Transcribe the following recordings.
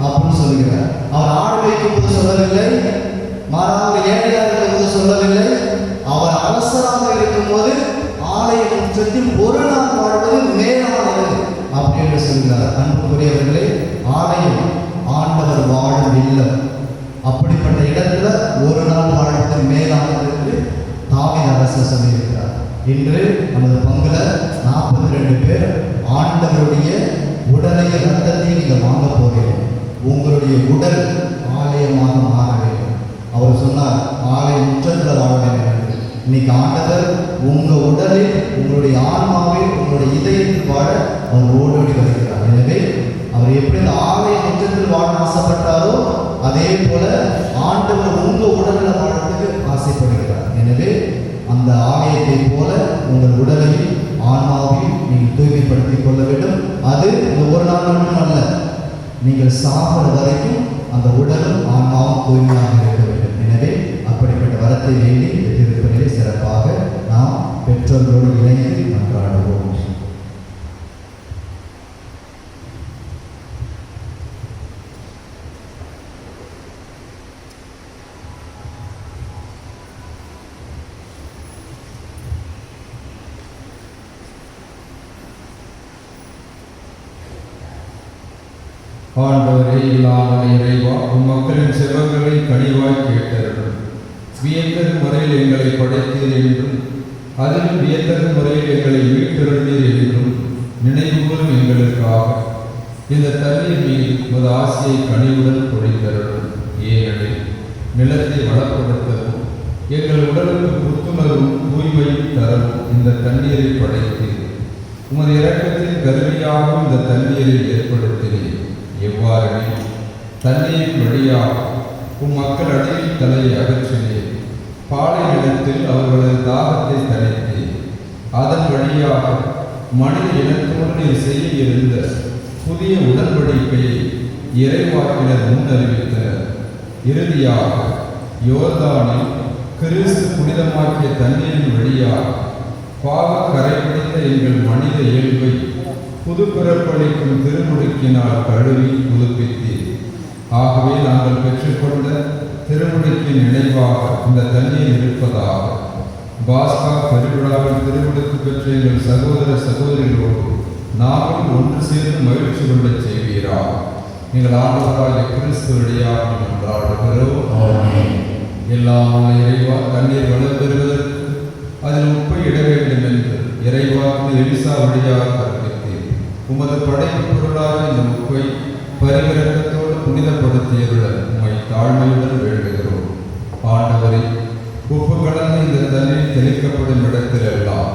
அப்படின்னு சொல்லுகிறார். அவர் ஆடு வைக்கும் போது சொல்லவில்லை, மாறாக ஏழையாக இருக்கும்போது சொல்லவில்லை, அவர் அரசராக இருக்கும்போது ஆலய முற்றத்தில் ஒரு நாள் வாழ்வது மேலானது அப்படின்னு சொல்கிறார். அன்புக்குரியவர்களே, ஆலயம் ஆண்டவர் வாழும் இல்லம். அப்படிப்பட்ட இடத்துல ஒரு நாள் வாழ்வது மேலானது என்று தாவீது அரசர் சொல்லியிருக்கிறார். இன்று நமது பங்குல 42 பேர் ஆண்டவருடைய உடலைய ரத்தத்தை நீங்கள் வாங்க போகிறீர்கள். உங்களுடைய உடல் ஆலயமாக மாற வேண்டும். அவர் சொன்னார், ஆலய முற்றத்தில் வாழ வேண்டும் என்று. இன்னைக்கு ஆண்டவர் உங்கள் உடலில், உங்களுடைய ஆன்மாவில், உங்களுடைய இதயத்தில் வாழ அவர் ஓடோடி வருகிறார். எனவே அவர் எப்படி இந்த ஆலய முற்றத்தில் வாழ ஆசைப்பட்டாரோ அதே போல ஆண்டவர் உங்கள் உடலில் வாழறதுக்கு ஆசைப்படுகிறார். எனவே அந்த ஆலயத்தை போல உங்கள் உடலையும் ஆன்மாவையும் நீங்கள் தூய்மைப்படுத்திக் கொள்ள வேண்டும். அது இந்த ஒரு நாள் மட்டும் அல்ல, நீங்கள் சாப்பிட வரைக்கும் அந்த உடலும் ஆன்மாவும் தூய்மையாக இருக்க வேண்டும். எனவே அப்படிப்பட்ட வரத்தை வேண்டி இந்த திருப்பலியை சிறப்பாக நாம் பெற்றோர்களோடு இணைந்து மன்றாடுவோம். ஆண்டவரே, இல்லாமல் இறைவா, மக்களின் செல்வங்களை கனிவாய் கேட்டருளும். வியத்தகு முறையில் எங்களை படைத்தீர் என்றும் அதில் வியத்தகு முறையில் எங்களை மீட்டெழுந்தீர் என்றும் நினைவுகளும் எங்களுக்காக இந்த தண்ணீர் மீது உமது ஆசையை கனிவுடன் பொழித்தருளும். ஏனெனில் நிலத்தை வளப்படுத்தவும் எங்கள் உடலுக்கு புத்துணர்வும் தூய்மையும் தரவும் இந்த தண்ணீரை படைத்தீர். உமது இரக்கத்தின் கருவியாகவும் இந்த தண்ணீரை ஏற்படுத்தினீர். எவ்வாறெனில் தண்ணீர் வழியாக மக்கள் அடியில் தலையை அகற்றினீர். பாலை நிலத்தில் அவர்களது தாகத்தை தணித்தீர். அதன் வழியாக மனித இனத்தோடு நீர் செய்ய இருந்த புதிய உடன்படிக்கையை இறைவாக்கினர் முன்னறிவித்தனர். இறுதியாக யோர்தானில் கிறிஸ்து புனிதமாக்கிய தண்ணீரின் வழியாக பாவ கரைப்பிடித்த எங்கள் மனித இயல்பை புது பிறப்பளிக்கும் திருமுழுக்கினால் கழுவி புதுப்பித்தீர். ஆகவே நாங்கள் பெற்றுக்கொண்ட திருமுழுக்கின் நினைவாக இந்த தண்ணீர் இருப்பதாக பாஸ்கா பெருவிழாவில் திருமுழுக்கு பெற்ற எங்கள் சகோதர சகோதரிகளோடு நாமும் ஒன்று சேர்ந்து மகிழ்ச்சி கொள்ள செய்வீரா. எங்கள் ஆண்டவராகிய கிறிஸ்து வழியாக மன்றாடுகிறோம். எல்லாம் இறைவா, தண்ணீர் வளம் பெறுவதற்கு அதில் உப்பை இட வேண்டும் என்று இறைவாக்கு எலிசா வழியாக கற்பித்தீர். உமது படைப்பு பொருளாக இந்த உப்பை பரிவிரக்கத்தோடு புனிதப்படுத்தியவுடன் உம்மை தாழ்மையுடன் வேண்டுகிறோம். ஆண்டவரே, உப்பு கலந்து இந்த தண்ணீர் தெளிக்கப்படும் இடத்திலெல்லாம்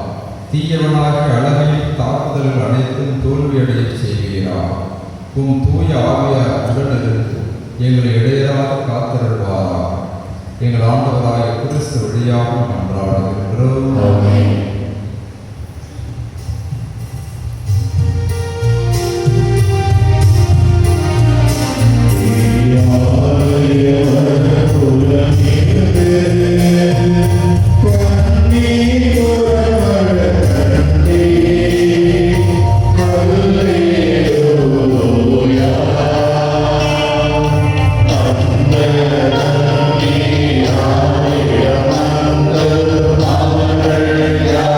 தீயவனாக அழகையும் தாக்குதல்கள் அனைத்தும் தோல்வியடைய செய்வீரா. உம் தூய ஆவியார் உடனிருந்து எங்களை இடையராக காத்திருவாரா. எங்கள் ஆண்டவராய கிறிஸ்து வழியாக மன்றாடுகின்றோம். Yeah.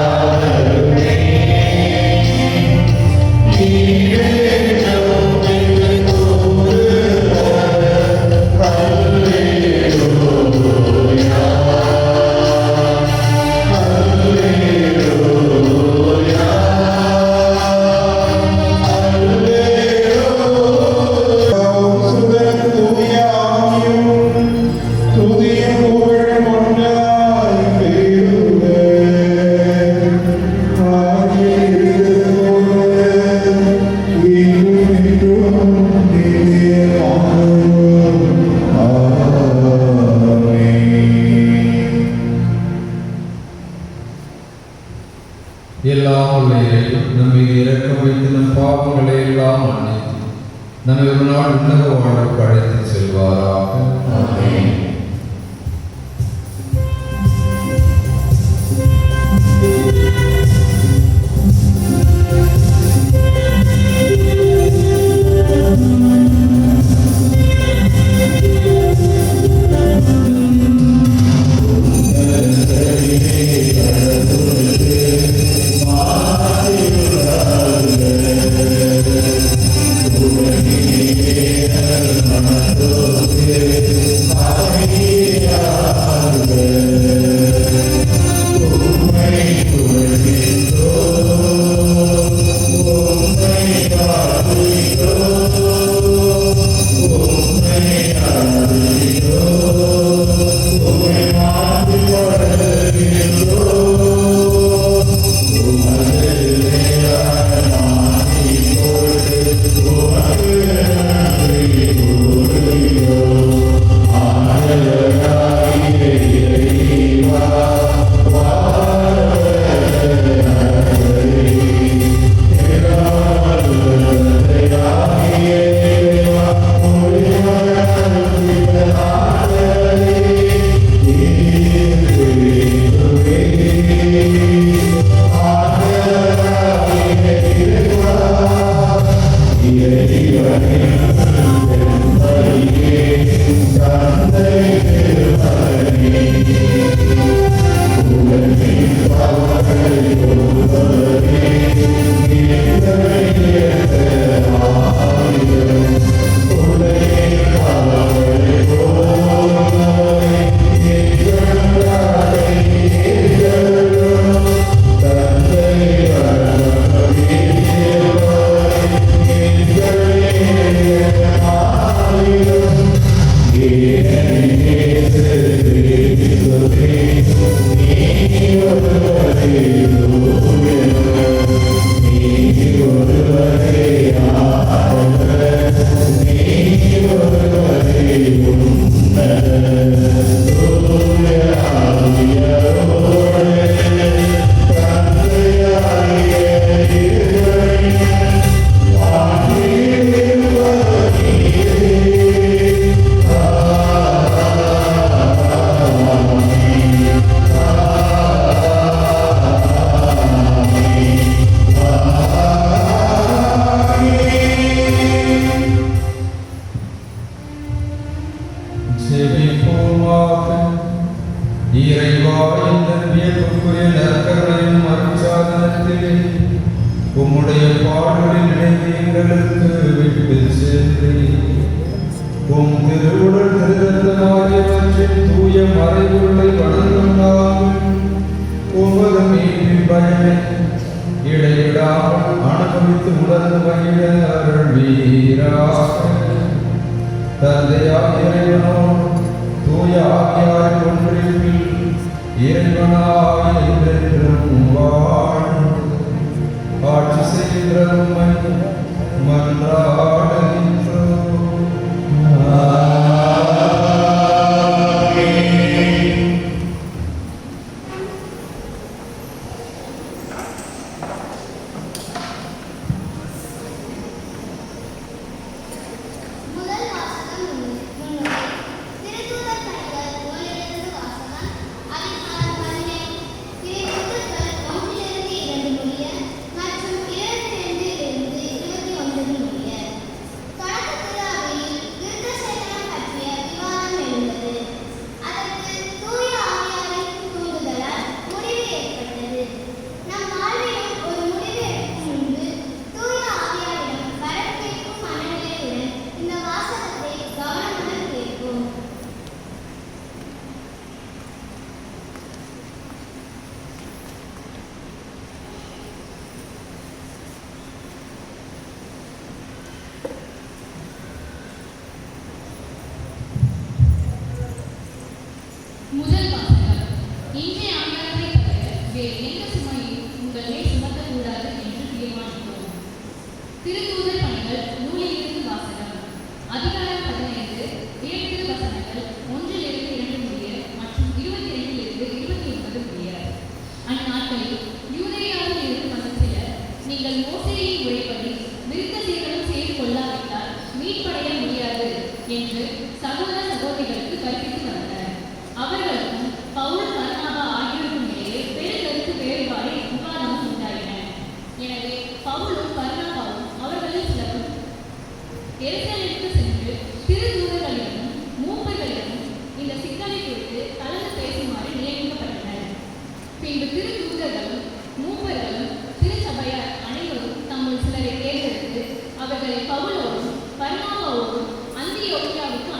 அவர்களை பவுலோடும் பர்னாபாவோடும் அந்தியோகியாவுக்கு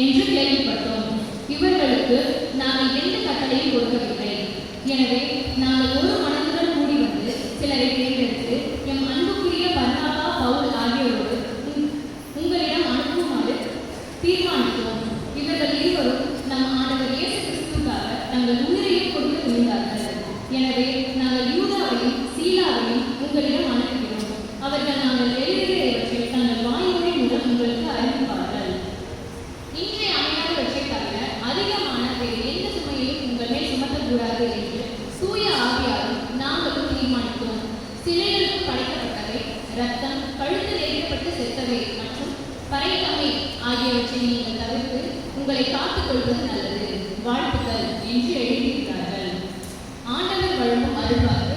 என்று கேள்விப்பட்டோம். இவர்களுக்கு நாங்கள் எந்த கட்டளையும் கொடுக்கவில்லை. எனவே நாங்கள் ஒரு மனதுடன் கூடி வந்து சிலரை தேர்ந்தெடுத்து எம் அன்புக்குரிய பர்னாபா, பவுல் ஆகியோரோடு உங்களிடம் அனுப்புமாறு தீர்மானித்தோம். இவர்கள் இருவரும் நம் ஆண்டவர் இயேசு கிறிஸ்துவுக்காக தங்கள் உயிரையும் கொடுக்க துணிந்தார்கள். எனவே நாங்கள் யூதாவையும் சீலாவையும் உங்களிடம் அனுப்புகிறோம். அவர்கள் நாங்கள் எழுதுகிறவற்றை தங்கள் வாய்மொழி மூலம் உங்களுக்கு அறிவிப்பார்கள். இன்றைய அமையாதவற்றை தவிர அதிகமான வேறு எந்த சுமையையும் உங்கள் மேல் சுமத்தக்கூடாது என்று தூய ஆவியாரும் நாங்களும் தீர்மானித்தோம். சிலைகளுக்கு படைக்கப்பட்டவை, இரத்தம், கழுத்து நெருக்கப்பட்டு செத்தவை மற்றும் பறைத்தமை ஆகியவற்றை நீங்கள் தவிர்த்து உங்களை காத்துக் கொள்வது நல்லது. வாழ்த்துக்கள் என்று எழுதியிருக்கிறார்கள். ஆண்டவர் வழங்கும் அருள்வாக்கு.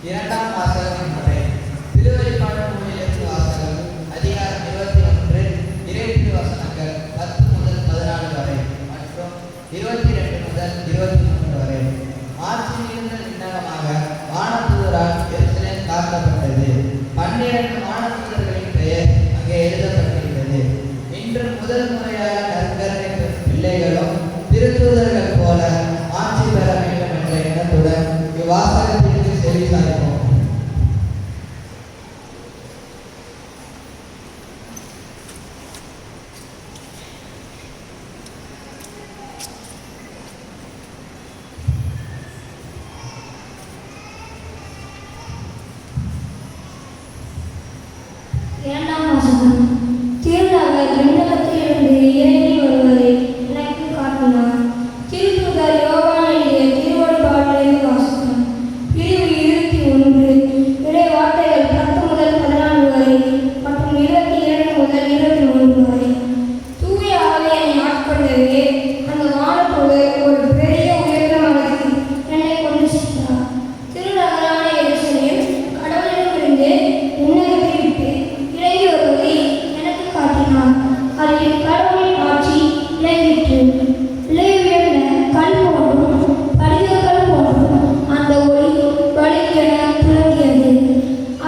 இரண்டாம் வாசகம் முறை திருவெளிப்பாடு நூலிலிருந்து வாசகம் அதிகாரம் 21 இறையிட்டு வசனங்கள் 10 முதல் 14 வரை மற்றும் 22 முதல் 23 வரை. ஆட்சியிலிருந்த விண்ணகமாக வானதூதரால் எருசலேம் காக்கப்பட்டது. 12 வானதூதர்களின் பெயர் அங்கே எழுதப்பட்டிருந்தது. இன்று முதல் முறையாக நற்கருணை பெறும் பிள்ளைகளும் திருத்தூதர்கள் போல ஆட்சி பெற வேண்டும் என்ற எண்ணத்துடன் இவ்வாசகத்திற்கு செவிசாய்ப்போம். இரண்டாம் வாசகம். திருநகர் விண்ணகத்திலிருந்து இறங்கி வருவதை எனக்கு காட்டினார். திருத்தூதர் யோவான் எழுதிய திருவெளிப்பாட்டிலிருந்து வாசகம். பிரிவு 21 இறை வார்த்தைகள் 10 முதல் 14 வரை மற்றும் 22 முதல் 23 வரை. தூய ஆவியை ஆட்கொண்டவே அந்த வானதூதர் ஒரு பெரிய உயர்ந்த மலைக்கு என்னை கொண்டு சென்றார். திருநகரான எருசலேம் கடவுளிடமிருந்து விண்ணகத்தை விட்டு இறங்கி வருவதை எனக்கு காட்டினார். அதில் கடவுளின் ஆட்சி விளங்கிற்று. விலை உயர்ந்த கல் போன்றும் படிகக்கல் போன்றும் அந்த ஒளி வலிக்கென துலங்கியது.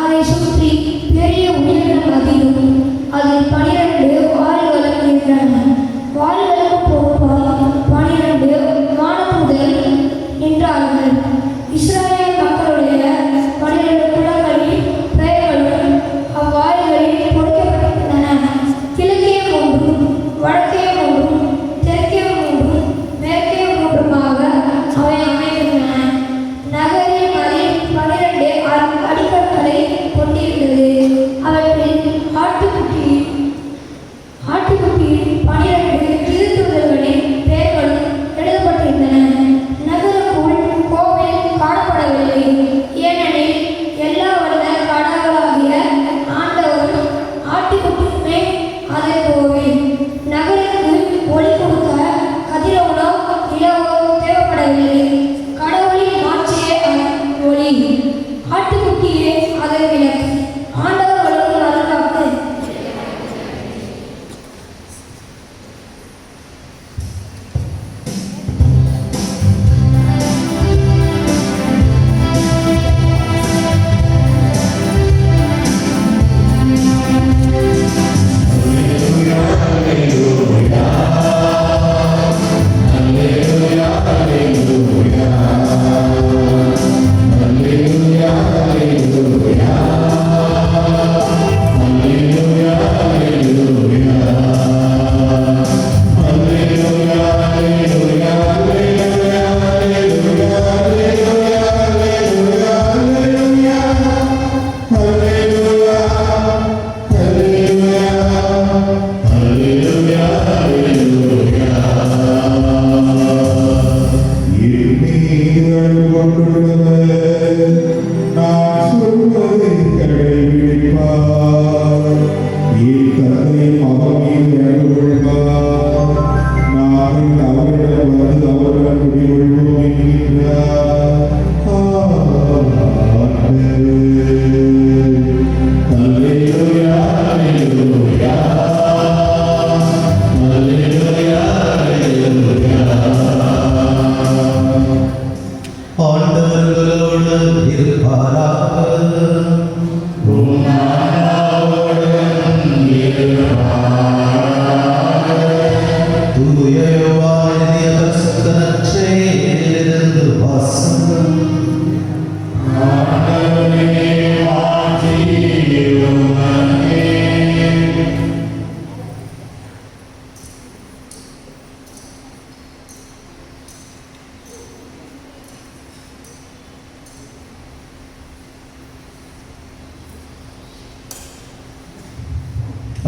அதை சுற்றி பெரிய உயர்ந்த மதிலும் அதில் 12 வாள்களும் இருந்தன. வாள்களுக்கு பொறுப்பாய் 12 வானதூதர் நின்றார்கள். இஸ்ராயேல் மக்களுடைய 12 குலங்களின் பெயர்களும் அவ்வாள்களில் பொறிக்கப்பட்டிருந்தன. கிழக்கே மூன்றும் வடக்கே மூன்றும் தெற்கே மூன்றும் மேற்கே மூன்றுமாக அவை அமைந்திருந்தன. நகரின் மதில் 12 அடிக்கற்களை கொண்டிருந்தது. அவற்றில் ஆட்டுக்குட்டியின் 12 திருத்தூதர்களின் பெயர்களும் எழுதப்பட்டிருந்தன. நகருக்குள் கோவில் காணப்படவில்லை. ஏனெனில் எல்லா வல்ல கடவுளாகிய ஆண்டவரும் ஆட்டுக்குட்டியுமே அதே கோவில். நகருக்கு ஒளி கொடுக்க கதிரவனோ நிலவோ தேவைப்படவில்லை. கடவுளின் ஆட்சியே ஒளி, ஆட்டுக்குட்டியே அதே விளக்கு. ஆண்டவர் வழங்கும் அருள்வாக்கு.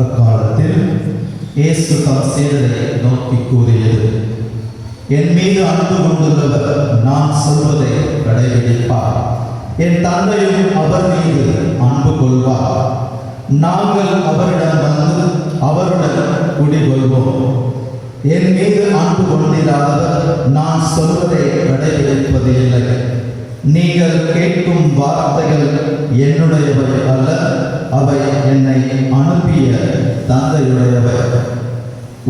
அக்காலத்தில் இயேசு தம் சீடரை நோக்கி கூறியது, என் மீது அன்பு கொண்டுள்ளவர் நான் சொல்வதை கடைபிடிப்பார். என் தந்தையும் அவர் மீது அன்பு கொள்வார். நாங்கள் அவரிடம் வந்து அவருடன் குடிகொள்வோம். என் மீது அன்பு கொண்டிராதவர் நான் சொல்வதை கடைபிடிப்பது இல்லை. நீங்கள் கேட்கும் வார்த்தைகள் என்னுடையவை அல்ல, அவை என்னை அனுப்பிய தந்தையுடையவை.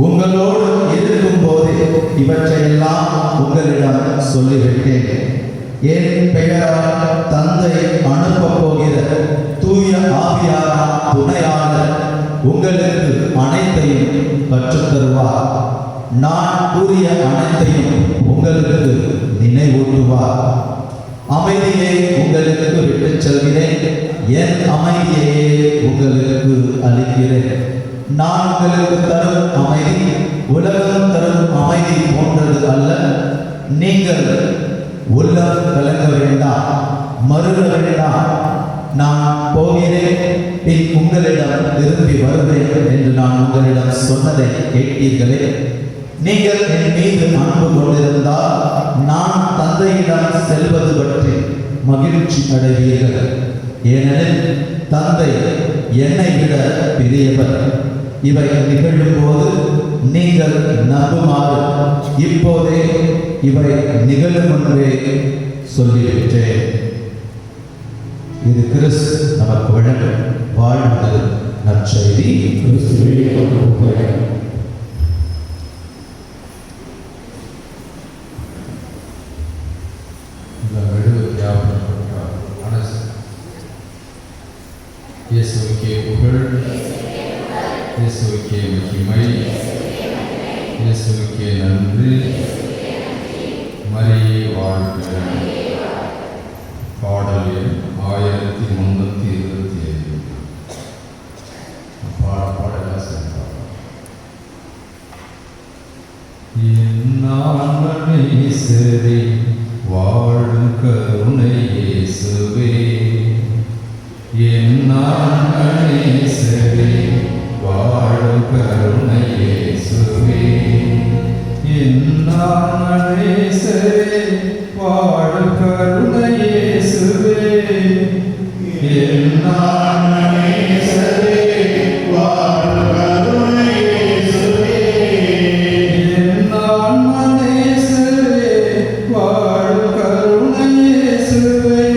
உங்களோடு இருக்கும்போது இவற்றையெல்லாம் உங்களிடம் சொல்லிவிட்டேன். என் பெயரால் தந்தை அனுப்பப் போகிற தூய ஆவியாராம் துணையாளர் உங்களுக்கு அனைத்தையும் கற்றுத் தருவார். நான் கூறிய அனைத்தையும் உங்களுக்கு நினைவூட்டுவார். அமைதியை உங்களுக்கு விட்டுச் செல்கிறேன், என் அமைதியையே உங்களுக்கு அளிக்கிறேன். நான் உங்களுக்கு தரும் அமைதி உலகம் தரும் அமைதி போன்றது அல்ல. நீங்கள் உள்ளம் கலங்க வேண்டாம், மருக வேண்டாம். நான் போகிறேன், பின் உங்களிடம் திரும்பி வருவேன் என்று நான் உங்களிடம் சொன்னதை கேட்டீர்களே. நீங்கள் என் மீது அன்பு கொண்டிருந்தால் நான் தந்தையிடம் செல்வது பற்றி மகிழ்ச்சி அடைவீர்கள். ஏனெனில் தந்தை என்னை விட பெரியவர். இவை நிகழும் போது நீங்கள் நம்புமாறு இப்போதே இவை நிகழும் முன்பே சொல்லிவிட்டேன். இது கிறிஸ்து நமக்கு வழங்கும் வாழ்வு நற்செய்தி. இயேசுவுக்கே புகழ், இயேசுவுக்கே மகிமை, இயேசுவுக்கே நன்றி. மரியே வாழ்க. பாடல் எண் 1327. பாடலாம் சென்றார். என்னாமனேசரே வாழும் கருணை இயேசுவே, என்னாமனேசரே வாழும் கருணை இயேசுவே, என்னாமனேசரே வாழும் கருணை இயேசுவே, என்னாமனேசரே வாழும் கருணை இயேசுவே, என்னாமனேசரே வாழும் கருணை இயேசுவே,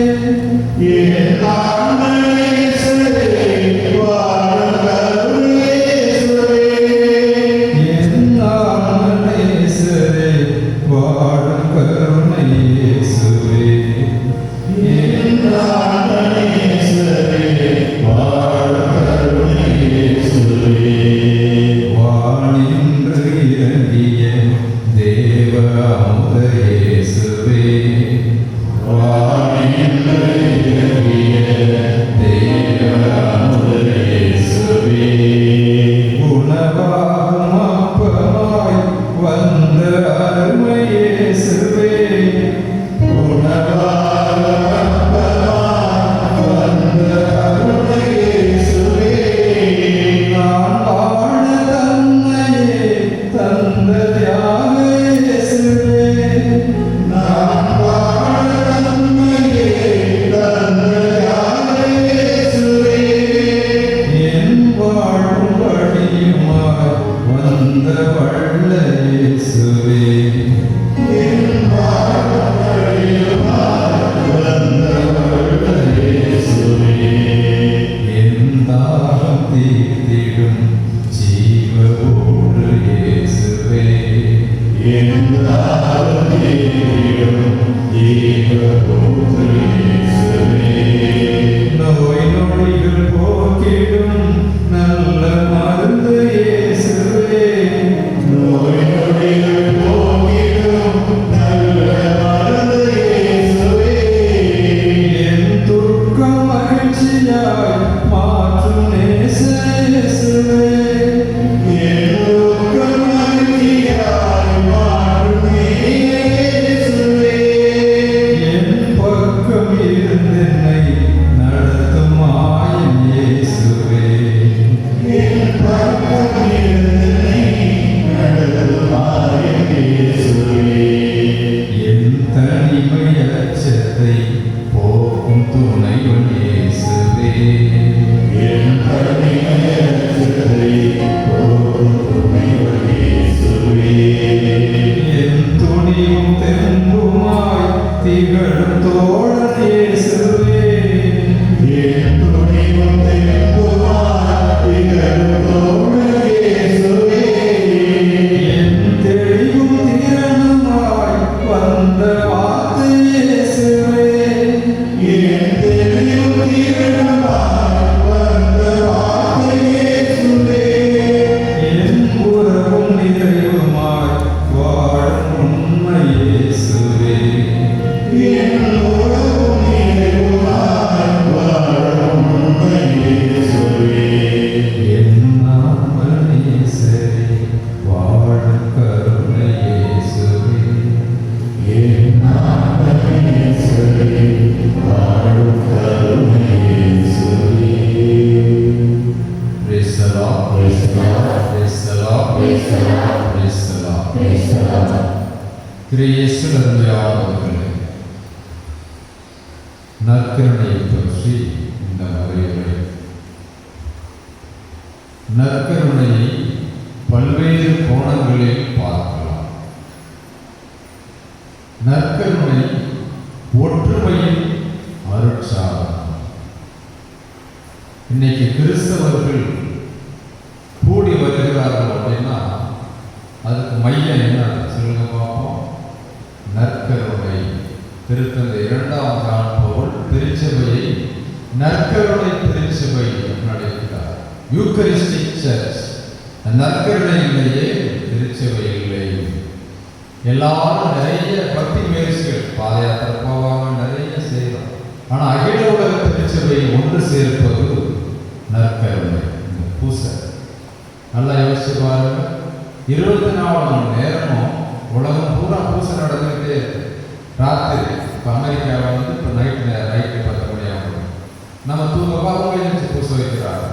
திகழும் எங்கள் தோழன் இயேசுவே என் துணிவும் தெம்புமாய் திகழ்ந்தோடு இயேசுவே. என் தெளிவும் திறனுமாய் வந்த வார்த்தை இயேசுவே என் தெளிவும் திறனுமாய் வந்த வார்த்தை இயேசுவே. என் உறவும் நிறைவுமாய் வாழும் உண்மை இயேசுவே என் உறவும் நிறைவுமாய் வாழும் உண்மை இயேசுவே. என் நாமம் இயேசுவே வாழும் கருணை இயேசுவே என் நாமம் இயேசுவே வாழும் கருணை இயேசுவே. Praise the Lord. Praise the Lord. Praise the Lord. Praise the Lord. Praise the Lord. Praise the Lord. கிறிஸ்து நன்மையானவர்களே, நற்கருணையை பற்றி இந்த முறையுரை. நற்கருணையை பல்வேறு கோணங்களில் பார்க்கலாம். நற்கருணை ஒற்றுமையின் அருட்சாதனம். இன்னைக்கு கிறிஸ்தவர்கள் கூடி வருகிறார்கள் அப்படின்னா அதுக்கு மையம் என்ன சொல்லுங்க பார்ப்போம். நற்கருணை. திருத்தந்தை 2ஆம் ஜான் பவுல் திருச்சபையை நற்கருணை திருச்சபை அழைக்கிறார். Eucharistic church. நற்கருணை இல்லையே திருச்சபை இல்லை. எல்லாரும் நிறைய பக்தி முயற்சிகள், பாத யாத்திரை போவாங்க, நிறைய செய்யலாம். ஆனால் அகில உலக திருச்சபையை ஒன்று சேர்ப்பது நற்கருணை, இந்த பூசை. நல்லா யோசிச்சு பாருங்க. 24 மணி நேரமும் உலகம் பூரா பூசை நடந்துகிட்டே இருக்கு. ராத்திரி இப்போ அமெரிக்காவில் இப்போ நைட்டு 10 மணி ஆகும். நம்ம தூங்க பார்க்க பூசை வைக்கிறாங்க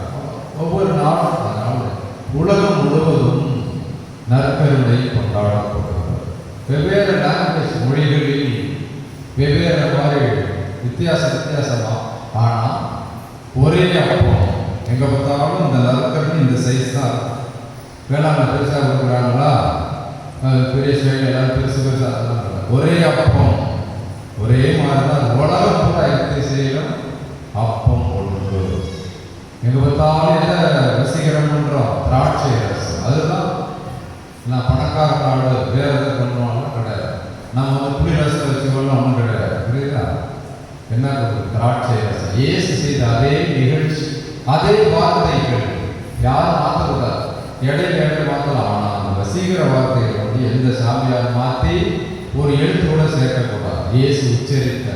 ஒவ்வொரு நாளும். அதனால உலகம் முழுவதும் நற்கருணை கொண்டாடப்படுகிறது. வெவ்வேறு லாங்குவேஜ் மொழிகளில் வெவ்வேறு மாதிரி வித்தியாசமா. ஆனால் ஒரே அப்பம். எங்கே பார்த்தாலும் இந்த நற்கருணை இந்த சைஸ் தான். வேளாண் பெருசாக கொடுக்குறாங்களா, பெரிய ஸ்டைல் எல்லாம் பெருசாக ஒரே அப்பம் ஒரே மாதிரி தான். உலகம் பூரா எத்தனை செய்யணும் அப்பம் ஒன்று. எங்கே பார்த்தாலும் என்ன வசீகரம் பண்ணுறோம், திராட்சை ரசம். அதுதான் நான் பணக்கார நாடு வேற எதாவது பண்ணுவாங்க கிடையாது. நம்ம புளி ரசத்தை வச்சுக்கொள்ள ஒன்றும் கிடையாது. புரியுதா? என்ன திராட்சை ரசம். இயேசு செய்த அதே நிகழ்ச்சி, அதே வார்த்தைகள் யாரும் மாற்றக்கூடாது. இடையில மாற்றலாம். ஆனால் அந்த வசீகர வார்த்தைகளை வந்து எந்த சாமியார் மாற்றி ஒரு எழுத்து கூட சேர்க்கக்கூடாது. இயேசு உச்சரித்த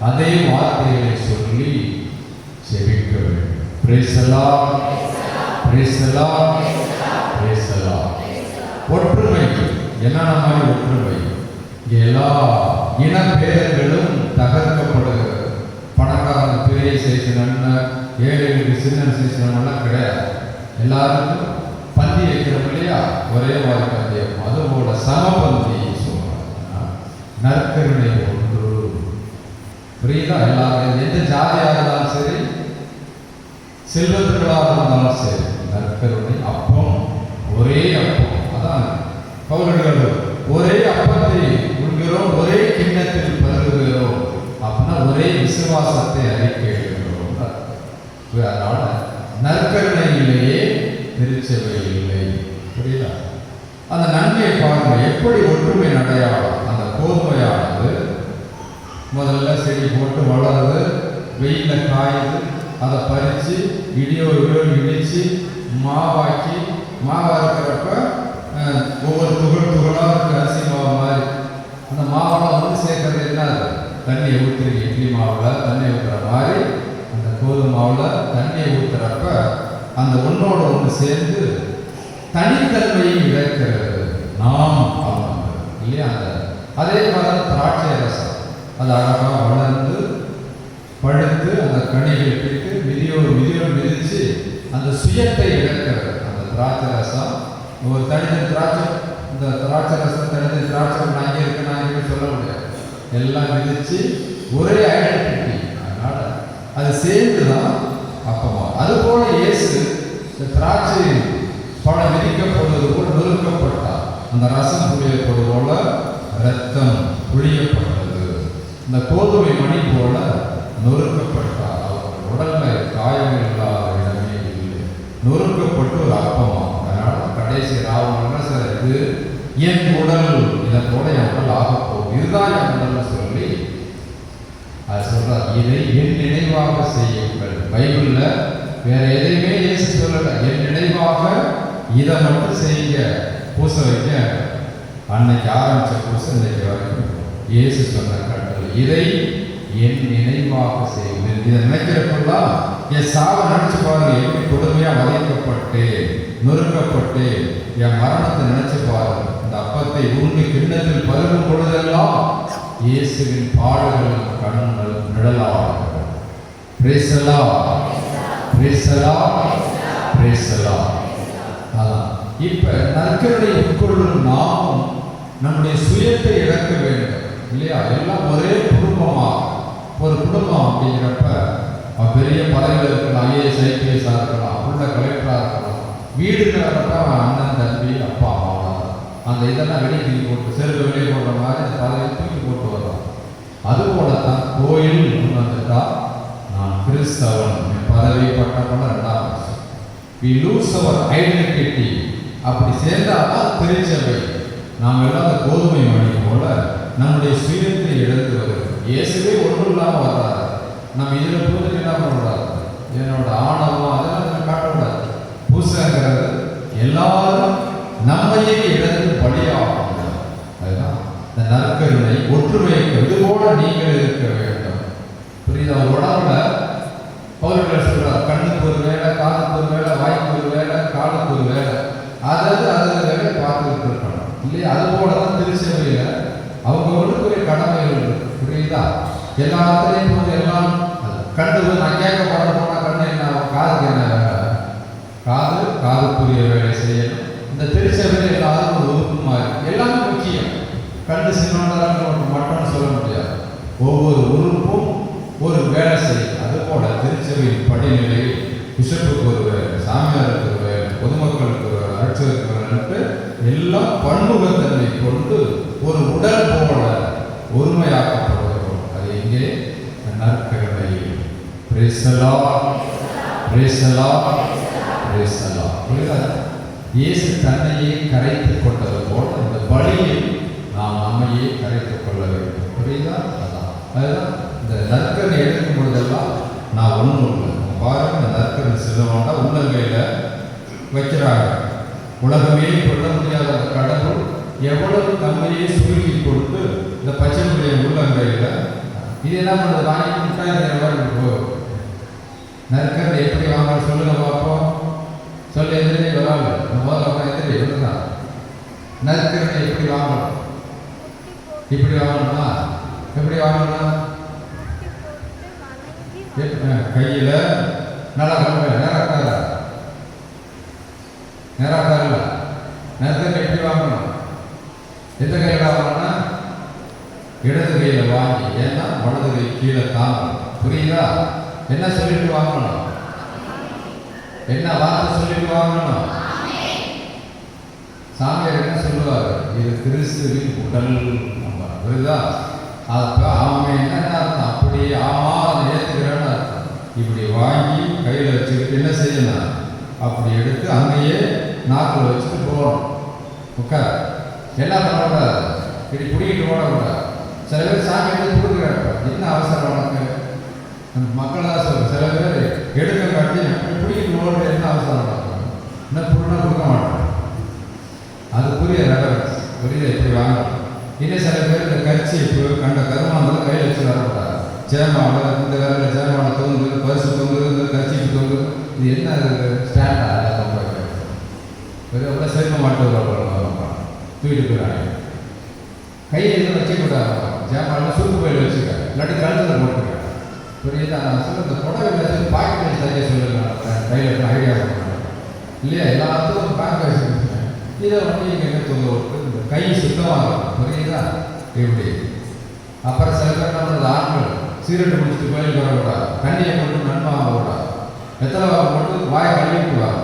அதே வார்த்தைகளை சொல்லி செபிக்க வேண்டும். Praise the Lord. Praise the Lord. Praise the Lord. ஒற்றுமை. என்னென்ன மாதிரி ஒற்றுமை? எல்லா இனப்பேதங்களும் தகர்க்கப்படுகிறது. பணக்காரன் பெரிய சைஸ் நன்மை, ஏழைகளுக்கு சின்ன சைஸ் நன்மைலாம் கிடையாது. எல்லாருக்கும் பந்தி வைக்கிறோம் இல்லையா, ஒரே மாதிரி பந்தியம். அதுபோல சமபந்தி சொல்றாங்க. நற்கருணை ஒன்று. புரியுதா? எல்லாரும் எந்த ஜாதியாக இருந்தாலும் சரி, செல்வந்தர்களாக இருந்தாலும் சரி, நற்கருணை அப்பம் ஒரே அப்பம். அதான் பவுலடிகள் ஒரே அப்பத்தை உண்கிறோம், ஒரே கிண்ணத்தில் பருகுகிறோம் அப்படின்னா ஒரே விசுவாசத்தை அறிக்கையிடுகிறோம். அதனால நற்கருணையிலேயே திருச்சபை இல்லை. புரியுதா? அந்த நன்மையை பாருங்க. எப்படி ஒற்றுமை அடையாளம். அந்த கோதுமையானது முதல்ல செடி போட்டு வளருது, வெயிலில் காயுது, அதை பறித்து இடியோடு இடித்து மாவாக்கி, மாவாக இருக்கிறப்ப ஒவ்வொரு துகளாக இருக்கு, அரிசி மாவு மாதிரி. அந்த மாவெல்லாம் வந்து சேர்க்கறது என்ன, தண்ணியை ஊற்றுறீங்க. இட்லி மாவில் தண்ணியை ஊற்றுற மாதிரி அந்த கோதுமை மாவில் தண்ணியை ஊற்றுறப்ப அந்த ஒன்றோட ஒன்று சேர்ந்து தனித்தன்மையை இழக்கிறது. நாம் அவங்க இல்லையா? அந்த அதே மாதிரி திராட்சை ரசம் அது அழகாக வளர்ந்து பழுத்து அந்த கனிகளை பிடித்து விதியோடு மிதித்து அந்த சுயத்தை இழக்கிறது. அந்த திராட்சை ரசம் ஒரு தனித்தனி திராட்சை, இந்த திராட்சை ரசம் தனித்தனி திராட்சை நான் இங்கே சொல்ல முடியாது. எல்லாம் மிதித்து ஒரே ஐடென்டிட்டி. அதனால அது சேர்ந்து தான் அப்பமா. அதுபோல இயேசு திராட்சை பழம் விதிக்கப்படுவது போல நொறுக்கப்பட்டார். அந்த ரசம் புளியப்படுவது போல ரத்தம் புளியப்பட்டது. இந்த கோதுமை மணி போல நொறுக்கப்பட்டார். அவர் உடல்ல காயங்கள் இல்லாத இடமே இல்லை. நொறுக்கப்பட்டு ஒரு அப்பமாகும். அதனால கடைசி ராவணன் இது என் உடல், இதனோட என் உடல் ஆகப் போகும், இதுதான் என் உடல் சொல்லி அது சொல்றார். இதை என் நினைவாக செய்யுங்கள். பைபிள்ல வேற எதையுமே இயேசு சொல்லல. என் நினைவாக இதை மட்டும் செய்ய. பூசை வைக்க அன்னைக்கு ஆரம்பிச்ச பூசை இன்னைக்கு வரைக்கும் இயேசு சொன்ன கட்டளை. இதை என் நினைவாக செய்யுங்கள். இதை நினைக்கிறப்பெல்லாம் என் சாவை நினைச்சு பாருங்க. எப்படி கொடுமையா வதைக்கப்பட்டு நொறுக்கப்பட்டு என் மரணத்தை நினைச்சு பாருங்க. இந்த அப்பத்தை உருண்டு கிண்ணத்தில் பருகும் பொழுதெல்லாம் இயேசுவின் பாடுகள் கண்கள் நிழலாக. Praise the Lord, praise the Lord, praise the Lord. அதான் இப்ப நற்கருணை உட்கொள்ளும் நாமும் நம்முடைய சுயத்தை இழக்க வேண்டும் இல்லையா? எல்லாம் ஒரே குடும்பமா, ஒரு குடும்பம் அப்படிங்கிறப்ப பெரிய பதவியில் இருக்கலாம், ஐஏஎஸ் ஐபிஎஸ்ஸாக இருக்கலாம், உள்ள கலெக்டராக இருக்கலாம். வீடுங்கிறப்ப அண்ணன் தம்பி அப்பா அம்மா அந்த இதெல்லாம் வெளியே தூக்கி போட்டு செருப்பு வெளியே போடுற மாதிரி அந்த பதவியை தூக்கி போட்டு வர்றோம். அதுபோலத்தான் கோயில் வந்துட்டா நான் கிறிஸ்தவன், என் பதவி பட்டப்பட 2ஆம் வருஷம். We lose our identity. அப்படி சேர்ந்தால்தான் திருச்சபை. நாம் எல்லாம் அந்த கோதுமை மணி போல நம்முடைய சுயத்தை இழந்து வருகிறோம். இயேசுவே ஒன்றும் இல்லாமல் வர்றாரு. நம்ம இதில் பூஜை என்ன பண்ணக்கூடாது, என்னோட ஆணவம் அதெல்லாம் நம்ம காட்டக்கூடாது. பூசைங்கிறது எல்லாரும் நம்மையே இழந்து பலியாகும். அதுதான் இந்த நற்கருணை ஒற்றுமையை இதுபோல நீங்கள் இருக்க வேண்டும். புரியுதா? ஒரு உடம்புல பௌரர்கள் சொல்றார், கண்ணுக்கு ஒரு வேலை, காதுக்கு ஒரு வேலை, வாய்க்கு ஒரு வேலை, காலுக்கு ஒரு வேலை, அதாவது வேலை பார்த்துட்டு இருக்கணும் இல்லையா? அது போலதான் திருச்சபையில அவங்களுக்கு ஒரு கடமைகள் இருக்கு. புரியுதா? எல்லாத்துலேயும் போது எல்லாம் கண்டு நான் கேட்க போனா கண்ணு என்ன, காதுக்கு என்ன வேலை, காதுக்குரிய வேலை செய்யணும். இந்த திருச்சபையில் எல்லாரும் ஒரு உறுப்பு மாதிரி எல்லாமே முக்கியம். கண்டு சின்னதாக மட்டும் சொல்ல முடியாது. ஒவ்வொரு உறுப்பும் ஒரு வேலை செய்யும். அதுபோல திருச்சபையின் படிநிலை பிஷப்புக்கு ஒரு வேலை, சாமியாருக்கு ஒரு வேலை, பொதுமக்களுக்கு ஒரு வேலை, அர்ச்சகருக்கு வேலைன்ட்டு எல்லாம் பன்முகத்தன்மை கொண்டு ஒரு உடல் போல ஒருமையாக்கப்படுகிறோம். அது எங்கே? நற்கருணை. Praise the Lord, praise the Lord, praise the Lord. புரியுதா? இயேசு தன்னையே கரைத்துக் கொண்டது போல இந்த பலியில் நாம் நம்மையே கரைத்துக் கொள்ள வேண்டும். புரியுதா? அதுதான் இந்த நற்கருணை எடுக்கும் பொழுதெல்லாம் நான் ஒன்றும் இல்லை. பாருங்க, இந்த நற்கருணை செல்லுவாண்டா உள்ளங்கையில் வைக்கிறாங்க. உலகமே கொள்ள முடியாத அந்த கடவுள் எவ்வளவு தன்மையை சுருக்கி கொடுத்து இந்த பச்சைக்குடைய உள்ளங்கையில் இது என்ன பண்ணுறது, வாங்கி கொடுத்தா இந்த மாதிரி இருக்கும். நற்கருணை எப்படி வாங்க சொல்லுங்க பார்ப்போம். சொல்ல எதிரே வராது. முதல்ல எதிரே எழுதுதான். நற்கருணை எப்படி வாங்கணும்? இப்படி வாங்கணுமா? எப்படி வாங்கணும்? கையில் நல்லா கலவை நேராக்கார நற்கருணை எப்படி வாங்கணும்? எந்த கையில் வாங்கணும்னா இடது கையில் வாங்கி, ஏன்னா வலது கை கீழே தாங்கணும். புரியுதா? என்ன சொல்லிட்டு வாங்கணும்? என்ன வார்த்தை சொல்லிட்டு வாங்கணும்? சாமியார் என்ன சொல்லுவார்? இது கிறிஸ்துவின் உடல். புரியுதா? அப்போ அவன் என்னென்ன அர்த்தம்? அப்படி ஆமா அதை ஏற்றுக்கிறேன்னு அர்த்தம். இப்படி வாங்கி கையில் வச்சுக்கிட்டு என்ன செய்யணும்? அப்படி எடுத்து அங்கேயே நாக்கில் வச்சுட்டு போகணும். உட்கார். என்ன பண்ணக்கூடாது? இப்படி பிடிக்கிட்டு போடக்கூடாது. சில பேர் சாமி எடுத்து கொடுக்குறாங்க. என்ன அவசரம் உனக்கு? மக்களாக சொல்லுங்க. சில பேர் எடுக்க காட்டி பிடிக்கிட்டு போடுற என்ன அவசரம் நடக்கும்? இன்னும் பொருளாக கொடுக்க மாட்டோம். அது புரிய ரெலவன்ஸ். புரியுது? இப்படி வாங்கணும். இன்னும் சில பேர் இந்த கட்சி இப்போ கண்ட கருமாந்திரம் கையில் வச்சு வரக்கூடாது. சேமாவில் இந்த வேலையில் சேமாவில் தொங்குது, பரிசு தொங்குது, இந்த கட்சிக்கு தொங்குது. இது என்ன ஸ்டாண்டாக வெறும் சேர்க்க மாட்டோம். தூக்கிட்டு போயிடாங்க. கையை எதுவும் வச்சுக்கூடாது. சேமாவில் சுருக்கு பயிர் வச்சுக்க, இல்லாட்டி கழுத்தில் போட்டுக்க. புரியுதா? நான் சொல்ல இந்த புடவை பாக்கெட் சரியாக சொல்லுங்க. கையில் ஐடியா பண்ணுறேன் இல்லையா? எல்லாத்துக்கும் பேங்க் வச்சுருக்கேன். இதை வந்து இங்கே என்ன தொங்க விட்டு இந்த கை சுத்தமாக இருக்கும். புரியுதா? எப்படி? அப்புறம் சில பேர் நம்மளது ஆண்கள் சீரட்டு முடிச்சுட்டு கோயிலுக்கு வரக்கூடாது. தண்ணியை மட்டும் நன்மை வாங்கக்கூடாது. எத்தனை வாரம் மட்டும் வாயை கழுவிட்டு வாங்க.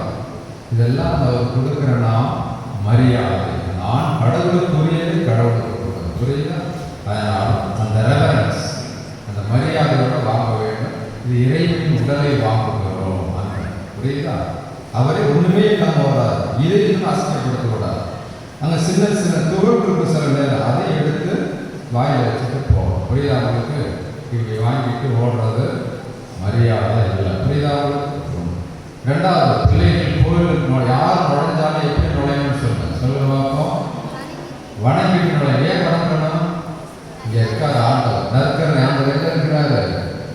இதெல்லாம் அவர் கொடுக்குற நாம் மரியாதை. நான் கடவுளுக்குரியது கடவுளுக்கு கொடுக்குறேன். புரியுதா? அதனால் அந்த ரெவரன்ஸ் மரியாதையோட வாங்க வேண்டும். இது இறைவனின் உடலை வாங்குகிறோம். புரியுதா? அவரை ஒண்ணுமே இல்லாம வராது, இதையும் அசிங்கப்படுத்த கூடாது. அங்க சின்ன சின்ன துவருக்கு சில நேரம் அதை எடுத்து வாயில வச்சுட்டு போவோம். புரியுதா உங்களுக்கு? இப்படி வாங்கிட்டு ஓடுறது மரியாதை இல்லை. புரியுதா உங்களுக்கு? ரெண்டாவது, பிள்ளைகள் கோயிலுக்கு யார் நுழைஞ்சாலும் எப்படி நுழையணும்னு சொல்லுங்க பார்ப்போம். வணங்கிட்டு நுழைய. ஏன் வணங்கணும்? இங்க இருக்காது ஆண்டவர். நற்கர் ஆண்டவர் எங்க இருக்கிறாரு?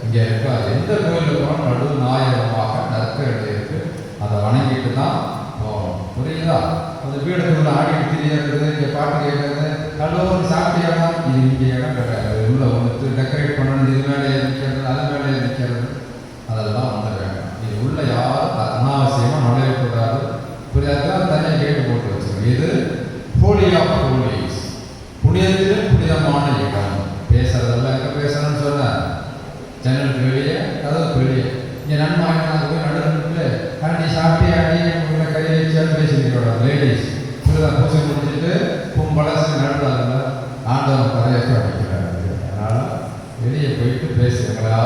இங்க இருக்காது. எந்த கோயிலுக்கு போனால் நடு நாயகமாக நற்கர் இருக்கு, அதை வணங்கிட்டு தான் போகணும். புரியுதா? அந்த வீடுக்குள்ள ஆடிட்டு தெரியாது, இங்கே பாட்டு கேட்கறது, கடவுள் சாப்பிட்டியானா, இது இங்கே இடம் கிடையாது, உள்ள வந்து டெக்கரேட் பண்ணணும், இது மேலே நிற்கிறது, அது மேலே நிற்கிறது, அதெல்லாம் வந்து வேண்டாம். இது உள்ள யாரும் அனாவசியமாக நுழையக்கூடாது. புரியாதான் தனியாக கேட்டு போட்டு வச்சுக்கணும். இது ஹோலி ஆஃப் ஹோலிஸ், புனிதத்திலும் புனிதமான இடம். பேசுறதெல்லாம் எங்கே பேசணும்னு சொன்னேன்? ஜன்னலுக்கு வெளியே, கதவுக்கு வெளியே. இங்கே நன்மாயினாங்க போய் நடுவில் அடி சாப்பிட்டே அடி உங்களை கையை வச்சாலும் பேசிக்கிறோட லேடிஸ் புரிதா? பூசை முடிச்சுட்டு கும்பலசு நடுறாங்க, ஆண்டவன் பறையற்ற வைக்கிறாரு. அதனால் வெளியே போயிட்டு பேசுகிறீங்களா?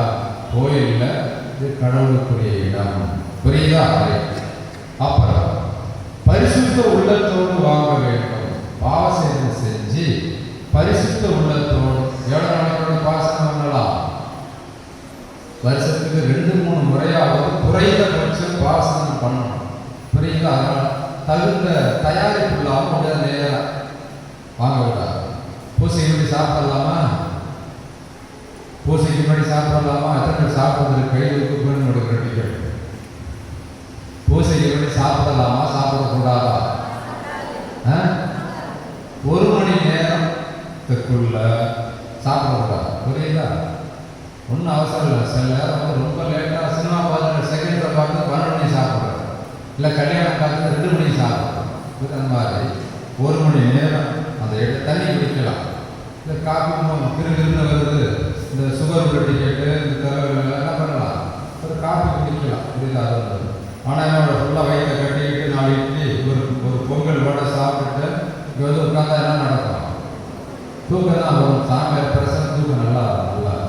கோயிலில் இது கடவுளுக்குரிய இடம். புரியுதா? அப்புறம் பரிசுத்த உள்ளத்தோடு வாங்க வேண்டும். பாவசேவை செஞ்சு பரிசுத்த உள்ளத்தோடு எவ்வளோ நாளைக்கு பாசனம் பண்ணலாம்? வருஷத்துக்கு 2-3 முறையாவது குறைந்தபட்சம் பாசனம் பண்ணணும். புரியுதா? அதனால் தகுந்த தயாரிப்பு இல்லாமல் உடனே நேரம் வாங்க விடாது. பூசைக்கு முன்னாடி சாப்பிடலாமா? பூசைக்கு முன்னாடி சாப்பிடலாமா? எத்தனை சாப்பிட்றதுக்கு கைகளுக்கு பெண்ணுடைய கட்டிகள். பூசைக்கு முன்னாடி சாப்பிடலாமா, சாப்பிடக்கூடாதா? 1 மணி நேரத்துக்குள்ள சாப்பிடக்கூடாது. புரியுதா? ஒன்றும் அவசரம் இல்லை. சில நேரம் வந்து ரொம்ப லேட்டாக சினிமா பார்த்து செகண்டில் பார்த்து 12 மணி சாப்பிட்றேன், இல்லை கல்யாணம் பார்த்து 2 மணி சாப்பிட்றேன். அந்த மாதிரி 1 மணி நேரம் அந்த தண்ணி குடிக்கலாம். இந்த காப்பி கிருகிருன்னு வருது, இந்த சுகர் டிக்கெட்டு, இந்த தலைவர்கள் என்ன பண்ணலாம்? ஒரு காப்பி குடிக்கலாம். புரியுதா? அது ஆனால் என்னோட ஃபுல்லாக வயிற்றை கட்டிக்கிட்டு 4 இட்லி ஒரு பொங்கல் வடை சாப்பிட்டுட்டு இங்கே வந்து உட்காந்தா என்ன நடக்கும்? தூக்கம் தான் வரும். சாமியார் பிரசன் தூக்கம் நல்லா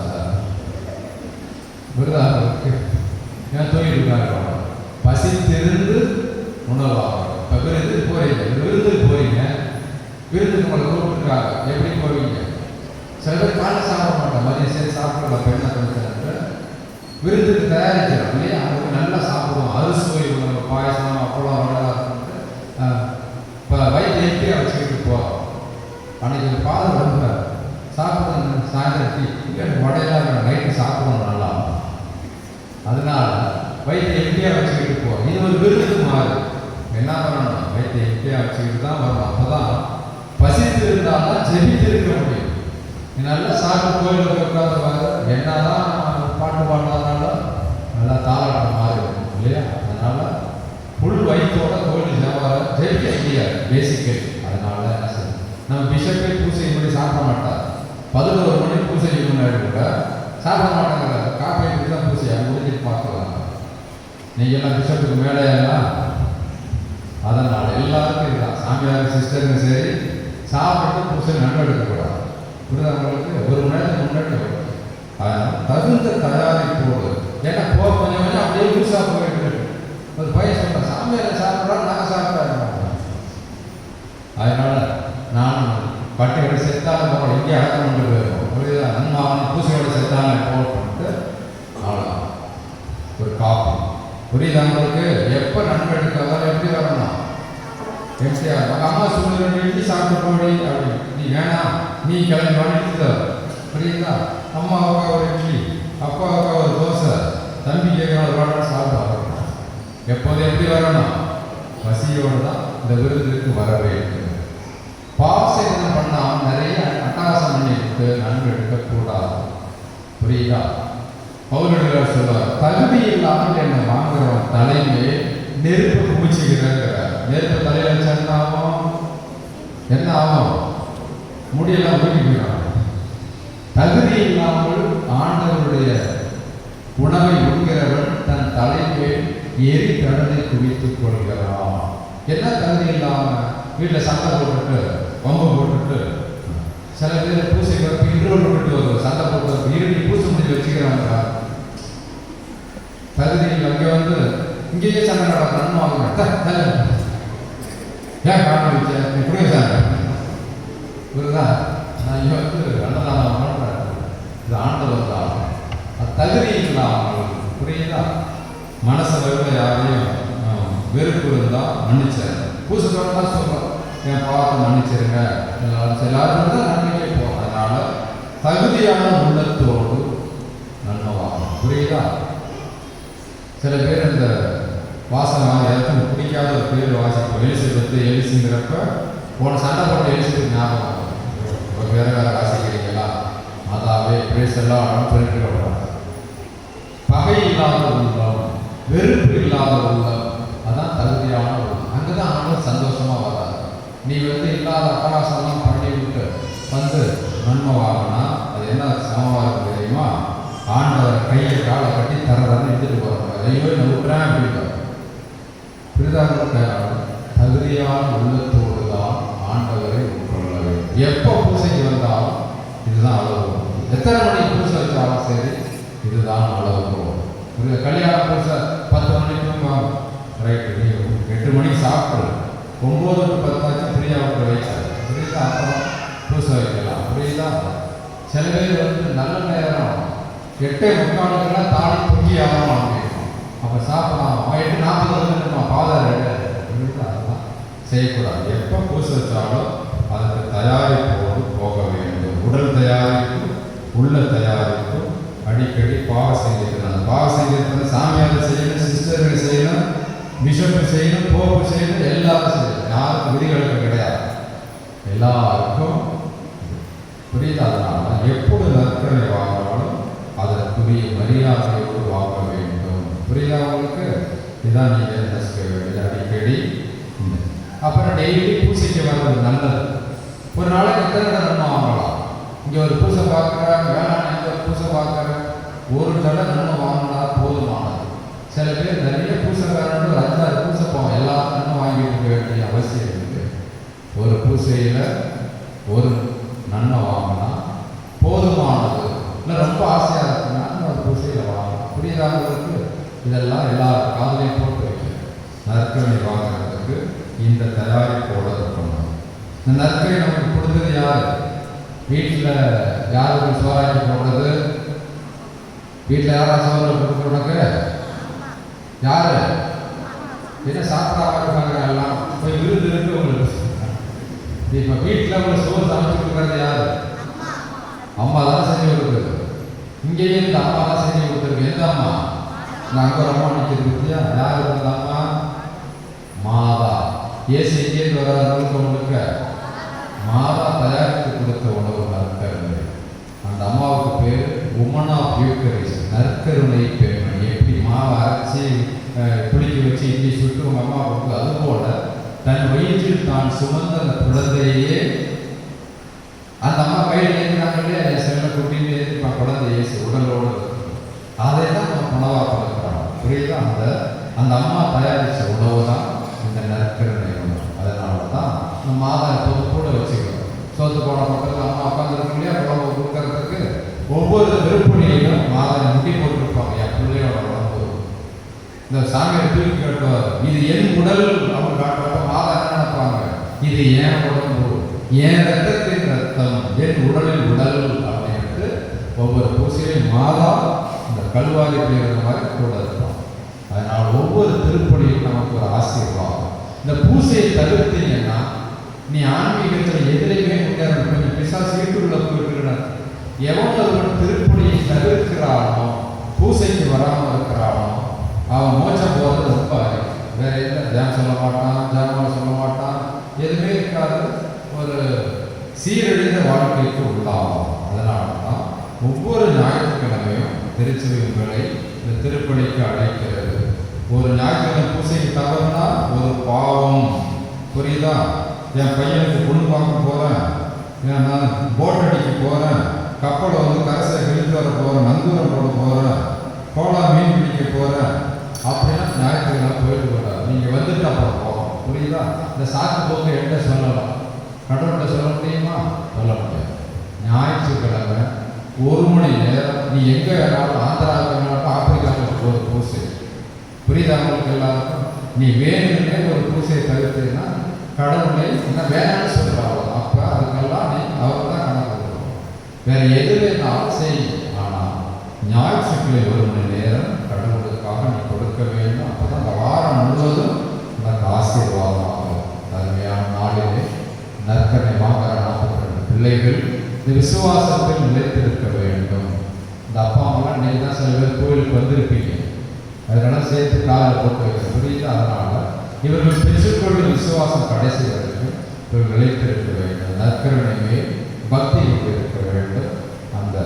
சார் விருதாக ஏன் தூங்கிட்டு பசித்திருந்து உணவாகும். இப்போ விருந்துக்கு போறீங்க, விருந்துக்கு போறீங்க, விருந்துக்கு உங்களை கூப்பிட்டுருக்காங்க, எப்படி போவீங்க? சில பேர் காலை சாப்பிட மாட்டோம், மதியம் சேர்த்து சாப்பிடலாம். பெண்ணை கொடுத்து விருந்துக்கு தயாரிக்கிறோம் இல்லையா? அவங்களுக்கு நல்லா சாப்பிடுவோம். அரிசி உணவு, பாயசம், அப்பளம், வடலாம் இப்போ வயிற்று எப்படியா வச்சுக்கிட்டு போவோம். அன்னைக்கு பாதம் ரொம்ப சாப்பிடுங்க, சாயந்தரம் டீ இல்லை வடையெல்லாம் நைட்டு சாப்பிடணும் நல்லா. அதனால வயிற்று எம்டியாக வச்சுக்கிட்டு போவோம். இது ஒரு விருதுக்கு மாறு. என்ன பண்ணணும்? வயிற்று எம்டியாக வச்சுக்கிட்டு தான் வரணும். அப்போ தான் பசித்து இருந்தால்தான் ஜெபித்து இருக்க முடியும். நீ நல்லா சாப்பிட்டு கோயிலுக்கு உட்காந்து பாரு, என்னதான் பாட்டு பாடுறதுனால நல்லா தாளாட்டம் மாறி இருக்கும் இல்லையா? அதனால புல் வயிற்றோட கோயில் ஜெபாரம் ஜெயிக்க முடியாது பேசிக்கலி. அதனால என்ன செய்யணும்? நம்ம பிஷப்பே பூசை முன்னாடி சாப்பிட மாட்டார். 11 மணி பூசைக்கு முன்னாடி கூட சாப்பிட மாட்டாங்க. காப்பி எடுத்து தான் பூசை அவங்க முடிஞ்சிட்டு பார்க்கலாம். நீங்கள் எல்லாம் பிஷப்புக்கு மேலே எல்லாம். அதனால் எல்லாருக்கும் இதுதான். சாமியார் சிஸ்டருங்க சரி, சாப்பிட்டு பூசை நடவடிக்கக்கூடாது. புரிதவங்களுக்கு 1 மணி நேரத்துக்கு முன்னாடி வரும். அதனால் தகுந்த தயாரிப்போடு, ஏன்னா கொஞ்சம் கொஞ்சம் அப்படியே லூஸாக போயிட்டு இருக்கு. ஒரு பையன் சொல்கிறேன், சாமியார் சாப்பிட்றோம், நாங்கள் சாப்பிட்றோம். அதனால் நான் பட்டியோட செத்தாலும் போகணும், இங்கே அடக்கம் கொண்டு போயிருக்கோம். புரியுதா? நன்மாவன் பூசையோட செத்தாலும் போட்டு அவ்வளோ ஒரு காப்பி. புரியுதா உங்களுக்கு? எப்போ நன்மை எடுக்காதான் எப்படி வரணும்? எப்படியா அம்மா சொல்லுற இட்லி சாப்பிட்டு போடி அப்படி, நீ வேணாம் நீ கிளம்பி வாங்கிட்டு. புரியுதா? அம்மாவுக்கா ஒரு இட்லி, அப்பாவுக்கா ஒரு தோசை, தம்பி கேட்குற ஒரு வாட்டை சாப்பிட. எப்போது எப்படி வரணும்? பசியோடு தான் இந்த விருதுக்கு வர வேண்டும். பாவசேதனம் பண்ணாமல் நிறைய அட்டகாசம் பண்ணிட்டு நன்மை எடுக்கக்கூடாது. புரியுதா? பவுலடியார் சொல்வார், தகுதி இல்லாமல் என்னை வாங்குறவன் தலைமையே நெருப்பு குமிச்சுக்கிறார். நெருப்பு தலையில வச்சா என்ன ஆகும்? என்ன ஆகும்? முடியெல்லாம் ஊட்டிக்கிறான். தகுதி இல்லாமல் ஆண்டவருடைய உணவை உண்கிறவன் தன் தலைமையை எரி கடலை குவித்துக் கொள்கிறான். என்ன தகுதி இல்லாமல் வீட்டில் சண்டை போட்டுட்டு வம்பு போட்டுட்டு சில பேர் பூசைக்கு வரப்ப இன்ட்ரோல் விட்டு வருவோம், சண்டை போட்டு இருடி பூசை முடிஞ்சு வச்சுக்கிறாங்க. தகுதியில் அங்கே வந்து இங்கேயே சண்டை நடக்கணும்னு வாங்க. ஏன் காரணம் வச்ச நீ புரிய சார் புரியுதா? நான் இங்கே வந்து அன்னதானம் பண்ணுறேன், இது ஆண்டவர் தான். அது தகுதி இல்லாமல் புரியுதா? மனசை வெறும் யாரையும் வெறுப்பு இருந்தால் மன்னிச்சார். பூசை தான் சொல்கிறோம், என் பாவத்தை மன்னிச்சிருங்க எல்லாரும் தான் நன்மைக்கே போகிறோம். அதனால் தகுதியான உள்ளத்தோடு நன்மைவாகும். புரியுதா? சில பேர் இந்த வாசகம் யாருக்கும் பிடிக்காத ஒரு பேர் வாசிப்போம். எலிசுங்கிறப்ப போன சண்டை போட்ட எலிசுக்கு ஞாபகம் வேறு வேறு வாசிக்கிறீங்களா? அதாவே பிரேஸ் எல்லாம் சொல்லிட்டு பகை இல்லாத உள்ளம், வெறுப்பு இல்லாத உள்ளம், அதான் தகுதியான உள்ளம். அங்கே தான் ஆனாலும் சந்தோஷமாக வராது. நீ வந்து இல்லாத அட்டகாசம்லாம் பண்ணி விட்டு வந்து நன்மை வாங்கினா அது என்ன சமமாக இருக்கு தெரியுமா? ஆண்டவர் கையை காலை கட்டி தரதான் எடுத்துட்டு போகிறாங்க. ஐயோ நான் விட்டுறேன் அப்படின்ட்டு புரிதாக தகுதியான உள்ளத்தோடு தான் ஆண்டவரை உட்கொள்ள வேண்டும். எப்போ பூசைக்கு வந்தாலும் இதுதான் அளவு. எத்தனை மணிக்கு பூசை வச்சாலும் சரி இதுதான் அளவு. ஒரு கல்யாண பூசை 10 மணிக்கு ரைட்டு, நீ 8 மணிக்கு சாப்பிடு, 9 to 10 ஃப்ரீயாக வைச்சாரு. புரியுதா? அப்புறம் பூசை வைக்கலாம். புரியுதா? சில பேர் வந்து நல்ல நேரம் 8:45 தாடி பொங்கி ஆகணும் அப்படின்னும். அப்போ சாப்பிடலாம் 8:40 பாதர் அதெல்லாம் செய்யக்கூடாது. எப்போ பூசை வச்சாலும் அதுக்கு தயாரிப்போடு போக வேண்டும். உடல் தயாரிப்பு, உள்ள தயாரிப்பு, அடிக்கடி பாவ செய்திருக்கிறது. அந்த பாவ செய்திருக்கிறது சாமியார் செய்யணும், சிஸ்டர்கள் செய்யணும், பிஷப்பு செய்யணும், போப்பு செய்யணும், எல்லாரும் செய்யணும். யாருக்கும் விதிகளுக்கு கிடையாது, எல்லாருக்கும். புரியுதா? அதனால எப்பொழுது நற்கரை வாங்கினாலும் அதற்குரிய மரியாதையோடு வாங்க வேண்டும். புரியுதா உங்களுக்கு? இதுதான் நீங்கள் ரசிக்க வேண்டியது அடிக்கடி. அப்புறம் டெய்லி பூசைக்கு வர்றது நல்லது. ஒரு நாளைக்கு எத்தனை நன்மை வாங்கலாம்? இங்கே ஒரு பூசை பார்க்குறாங்க, வேளாண் எங்கே ஒரு பூசை பார்க்குறேன், ஒரு தடவை நன்மை வாங்கினா போதுமானது. சில பேர் நிறைய பூசைக்காரர்கள் 5-6 பூசை போவோம், எல்லாரும் நன்மை வாங்கிட்டு இருக்க வேண்டிய அவசியம் இருக்குது. ஒரு பூசையில் ஒரு நன்மை வாங்கினா போதுமானது. இல்லை ரொம்ப ஆசையாக இருக்குன்னா ஒரு பூசையில் வாங்கலாம். புரியுதாங்களுக்கு? இதெல்லாம் எல்லாரும் காதலையும் போட்டு வைக்கணும். நற்கரை வாங்குறதுக்கு இந்த தயாரிப்போடு இருக்கணும். இந்த நற்கரை நமக்கு கொடுத்தது யார்? வீட்டில் யாருக்கு சோறாக்கி போடுறது? வீட்டில் யாரா சோறு கொடுக்குறவனுக்கு யாரு? என்ன சாப்பிடாம இருக்காங்க எல்லாம் போய் விருது இருக்கு உங்களுக்கு. இப்போ வீட்டில் உங்களை சோறு சமைச்சு கொடுக்குறது யாரு? அம்மா தான் செஞ்சு கொடுக்குறது. இங்கேயே இந்த அம்மா தான் செஞ்சு கொடுத்துருக்கு. எந்த அம்மா? நாங்கள் ஒரு அம்மா நிற்கிறது இல்லையா? யார் இருந்த அம்மா? மாதா. ஏசு எங்கேருந்து வராது முழுக்க மாதா தயாரித்து கொடுத்த உணவு நற்கருணை. அந்த அம்மாவுக்கு பேர் உமன் ஆஃப் யூக்கரிஸ், நற்கருணை பெருமை. எப்படி மாவை அரைச்சி புளிக்க வச்சு இட்லி சுட்டு உங்கள் அம்மா கொடுத்து, அதுபோல தன் வயிற்றில் தான் சுமந்த அந்த குழந்தையே அந்த அம்மா கையில் ஏற்றினாங்களே செல்ல குட்டின்னு ஏற்றிப்பா குழந்தை இயேசு உடலோடு. அதை தான் நம்ம உணவாக கொடுக்குறோம். புரியுதா? அந்த அம்மா தயாரித்த உணவு தான் இந்த நற்கருணை உணவு. அதனால தான் நம்ம மாதா எப்போது கூட வச்சுக்கிறோம். சோத்து போன பக்கத்தில் அம்மா உட்காந்துருக்க இல்லையா உணவு கொடுக்கறதுக்கு. ஒவ்வொரு விருப்பணியிலும் மாதா முடி போட்டிருப்பாங்க. என் பிள்ளையோட உடம்பு இந்த சாமியை தூக்கி காட்டுவார், இது என் உடல் அவங்க காட்டுறப்ப மாதா என்ன நினைப்பாங்க? இது ஏன் உடம்பு, என் ரத்தத்தின் ரத்தம், என் உடலின் உடல் அப்படின்ட்டு ஒவ்வொரு பூசையிலும் மாதா இந்த கல்வாரி பெய்கிற மாதிரி கூட இருக்கும். அதனால் ஒவ்வொரு திருப்படியும் நமக்கு ஒரு ஆசீர்வாதம். இந்த பூசையை தவிர்த்தீங்கன்னா நீ ஆன்மீகத்தில் எதிரையுமே முன்னேற கொஞ்சம் பிசாசு வீட்டுக்குள்ள போயிருக்கிறார். எவன் திருப்படியை தவிர்க்கிறானோ, பூசைக்கு வராமல் இருக்கிறானோ, அவன் மோட்சம் போகிறது ரொம்ப வேற எந்த தியானம் சொல்ல மாட்டான், ஜாமான் சொல்ல மாட்டான், எதுவுமே இருக்காது. ஒரு சீரழிந்த வாழ்க்கைக்கு உள்ளாகும். அதனால தான் ஒவ்வொரு ஞாயிற்றுக்கிழமையும் திருச்செவிகளை இந்த திருப்பலிக்கு அழைக்கிறது. ஒரு ஞாயிற்றுக்கிழமை பூசைக்கு தவறுனா ஒரு பாவம். புரியுதா? என் பையனுக்கு பொண்ணு பார்க்க போகிறேன், நான் போட் அடிக்க போகிறேன், கப்பலை வந்து கரைசலை இழுத்து வர போகிறேன், நங்கூரம் போட போகிறேன், கோலா மீன் பிடிக்க போகிறேன் அப்படின்னா ஞாயிற்றுக்கிழமை போயிட்டு போகிறார். நீங்கள் வந்துட்டு அப்புறம் போகணும். புரியுதா? இந்த சாக்கு போக்கு என்கிட்ட சொல்லலாம், கடவுள்கிட்ட சொல்ல முடியுமா? சொல்ல முடியாது. ஞாயிற்றுக்கிழமை 1 மணி நேரம் நீ எங்கே வேணாலும் ஆந்திராவுக்கு வேணாலும் ஆப்பிரிக்காவுக்கு ஒரு பூசை. புரியுதா உங்களுக்கு எல்லாருக்கும்? நீ வேணும்னே ஒரு பூசையை தவிர்த்தீங்கன்னா கடவுளை என்ன வேணும்னு சொல்கிறாங்க. அப்போ அதுக்கெல்லாம் நீ அவர் தான் கணக்கு கொடுக்கணும். வேறு எது வேணாலும் செய்யும். ஆனால் ஞாயிற்றுக்கிழமை 1 மணி நேரம் கடவுளுக்காக நீ கொடுக்க வேண்டும். அப்போ தான் அந்த வாரம் முழுவதும் உனக்கு ஆசீர்வாதமாகும். அருமையான நாளிலே நற்கனை வாங்குற 42 பிள்ளைகள் இந்த விசுவாசத்தில் நிலைத்திருக்க வேண்டும். இந்த அப்பா அம்மாலாம் நீங்கள் தான் சில பேர் கோயிலுக்கு வந்திருப்பீங்க, அதெல்லாம் சேர்த்து காலில் போட்டு வைக்க புரியுது. அதனால் இவர்கள் பெற்றுக்கொள்ளும் விசுவாசம் கடைசி வரைக்கும் இவர்கள் நிலைத்திருக்க வேண்டும். நற்கருணையே பக்தி இருக்க வேண்டும். அந்த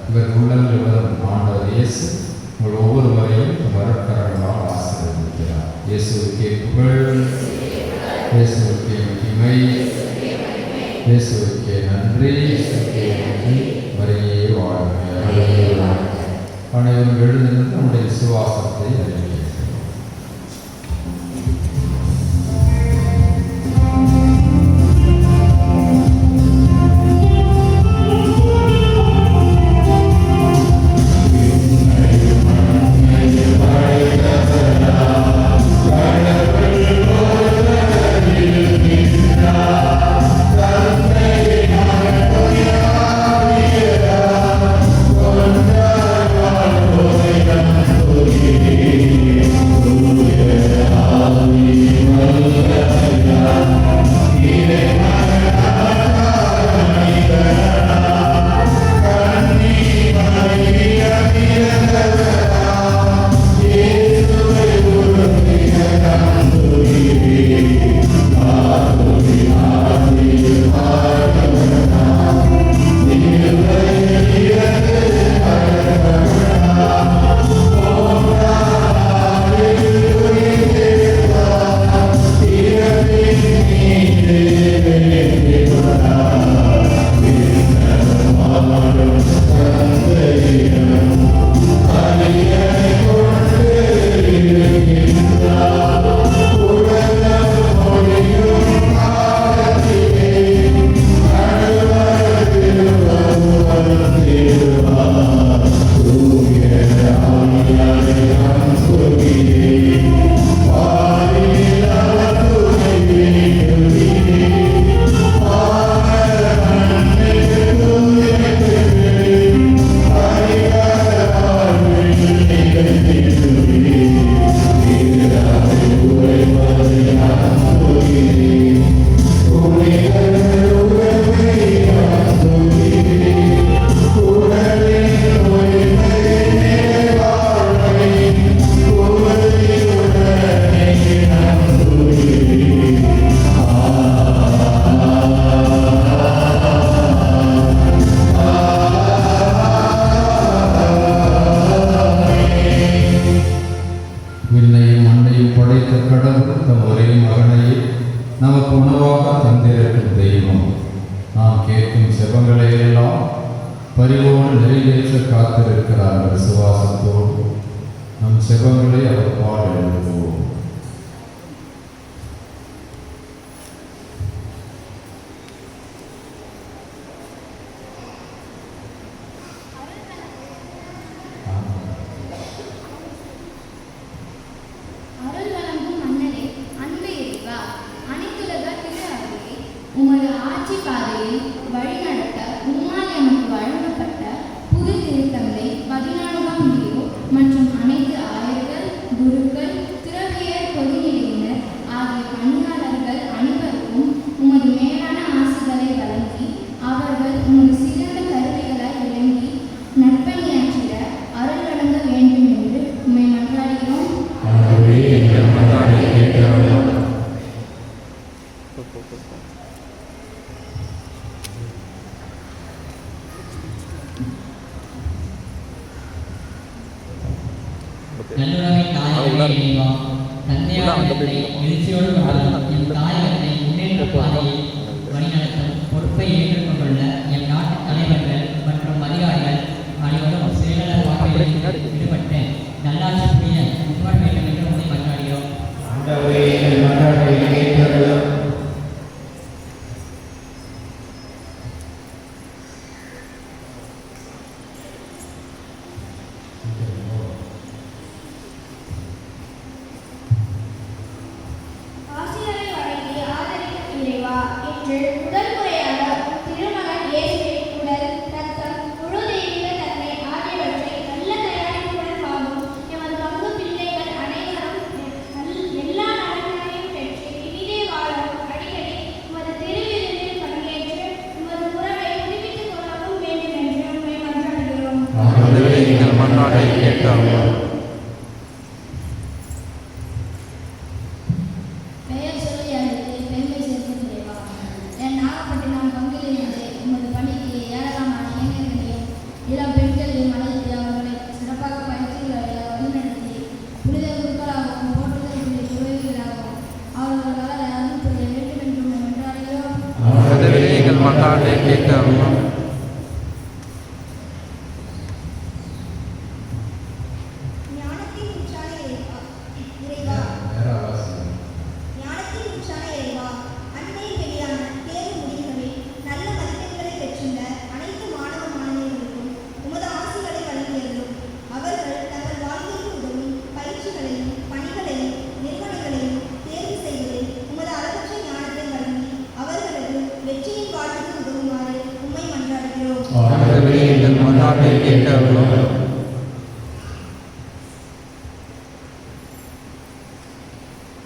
இவர் உள்ளங்கள் வரும் ஆண்டவர் இயேசு உங்கள் ஒவ்வொருவரையும் வரக்கரங்களால் ஆசீர்வதிக்கிறார். இயேசுவுக்கே புகழ், இயேசுவுக்கே மகிமை, இயேசுவுக்கே நன்றி. மரியே வாழ்க. அனைவரும் எழுந்திருந்து நம்முடைய விசுவாசத்தை அறிவிக்கிறோம். பரிவோடு நிறைவேற்ற காத்திருக்கிறார். விசுவாசத்தோடு நம் செபங்களை அவர் பாட எழுதுவோம். உமது ஆட்சி பாதையில் வழிநடத்த உம்மால் எமக்கு வழங்கப்பட்ட புது திருத்தந்தை 14ஆம் லியோ மற்றும் அனைத்து ஆயர்கள், குருக்கள், துறவியர், பொதுநிலையினர் ஆகிய பணியாளர்கள் அனைவருக்கும் உமது மேலான ஆசிகளை வழங்கி அவர்கள் உமது சிறந்த கருவிகளாய் விளங்கி நற்பணியாற்றிட அருள் வழங்க வேண்டும் என்று உம்மை மன்றாடுகிறோம். நல்லுறவின் நாயகனே இறைவா, தந்தையாரை எழுச்சியோடு வாழும் என் தாயகத்தை முன்னேற்ற பாதையில் வழிநடத்தும் பொறுப்பை ஏற்றுக்கொண்டுள்ள என் நாட்டு தலைவர்கள் மற்றும் அதிகாரிகள் அனைவரும் செயலாளர் வாய்ப்பில் ஈடுபட்டு நல்லாட்சி புரிய முன்வர வேண்டும் என்று உன்னை மன்றாடுகிறோம். கேட்டருளும். பெயர் சொல்லி அழைத்து பெருமை சேர்க்கும் தேவா, என் நாகப்பட்டினம் பங்கிலிருந்து உமது பணிக்கு ஏராளமான இளைஞர்களையும் இளம் பெண்களையும் அழைத்து அவர்களை சிறப்பாக பயிற்சிகளை வழிநடத்தி புனித குருக்களாகவும் ஓட்டுதல்களில் துறவிகளாகவும் அவர்கள் வளர அருள் புரிய வேண்டும் என்றும் என்றார்களோ. உதவியை எங்கள் மன்றாட்டை கேட்டருளும். ஞானத்தின் உச்சான இறைவா, ஞானத்தின் உச்சான இறைவா, அண்மையில் வெளியான தேர்வு முடிவுகளில் நல்ல மதிப்பெண்களை பெற்றுள்ள அனைத்து மாணவ மாணவியர்களுக்கும் உமது ஆசிகளை வழங்கியதும் அவர்கள் தங்கள் வாழ்க்கைக்கு உதவும் பயிற்சிகளையும் பணிகளையும் நிறுவனங்களையும் தேர்வு செய்வதில் உமது அளவற்ற ஞானத்தை வழங்கி அவர்களது வெற்றியின் வாழ்வுக்கு உதவுமாறு உம்மை மன்றாடுகிறோம். உதவியை எங்கள் மன்றாட்டை கேட்டருளும்.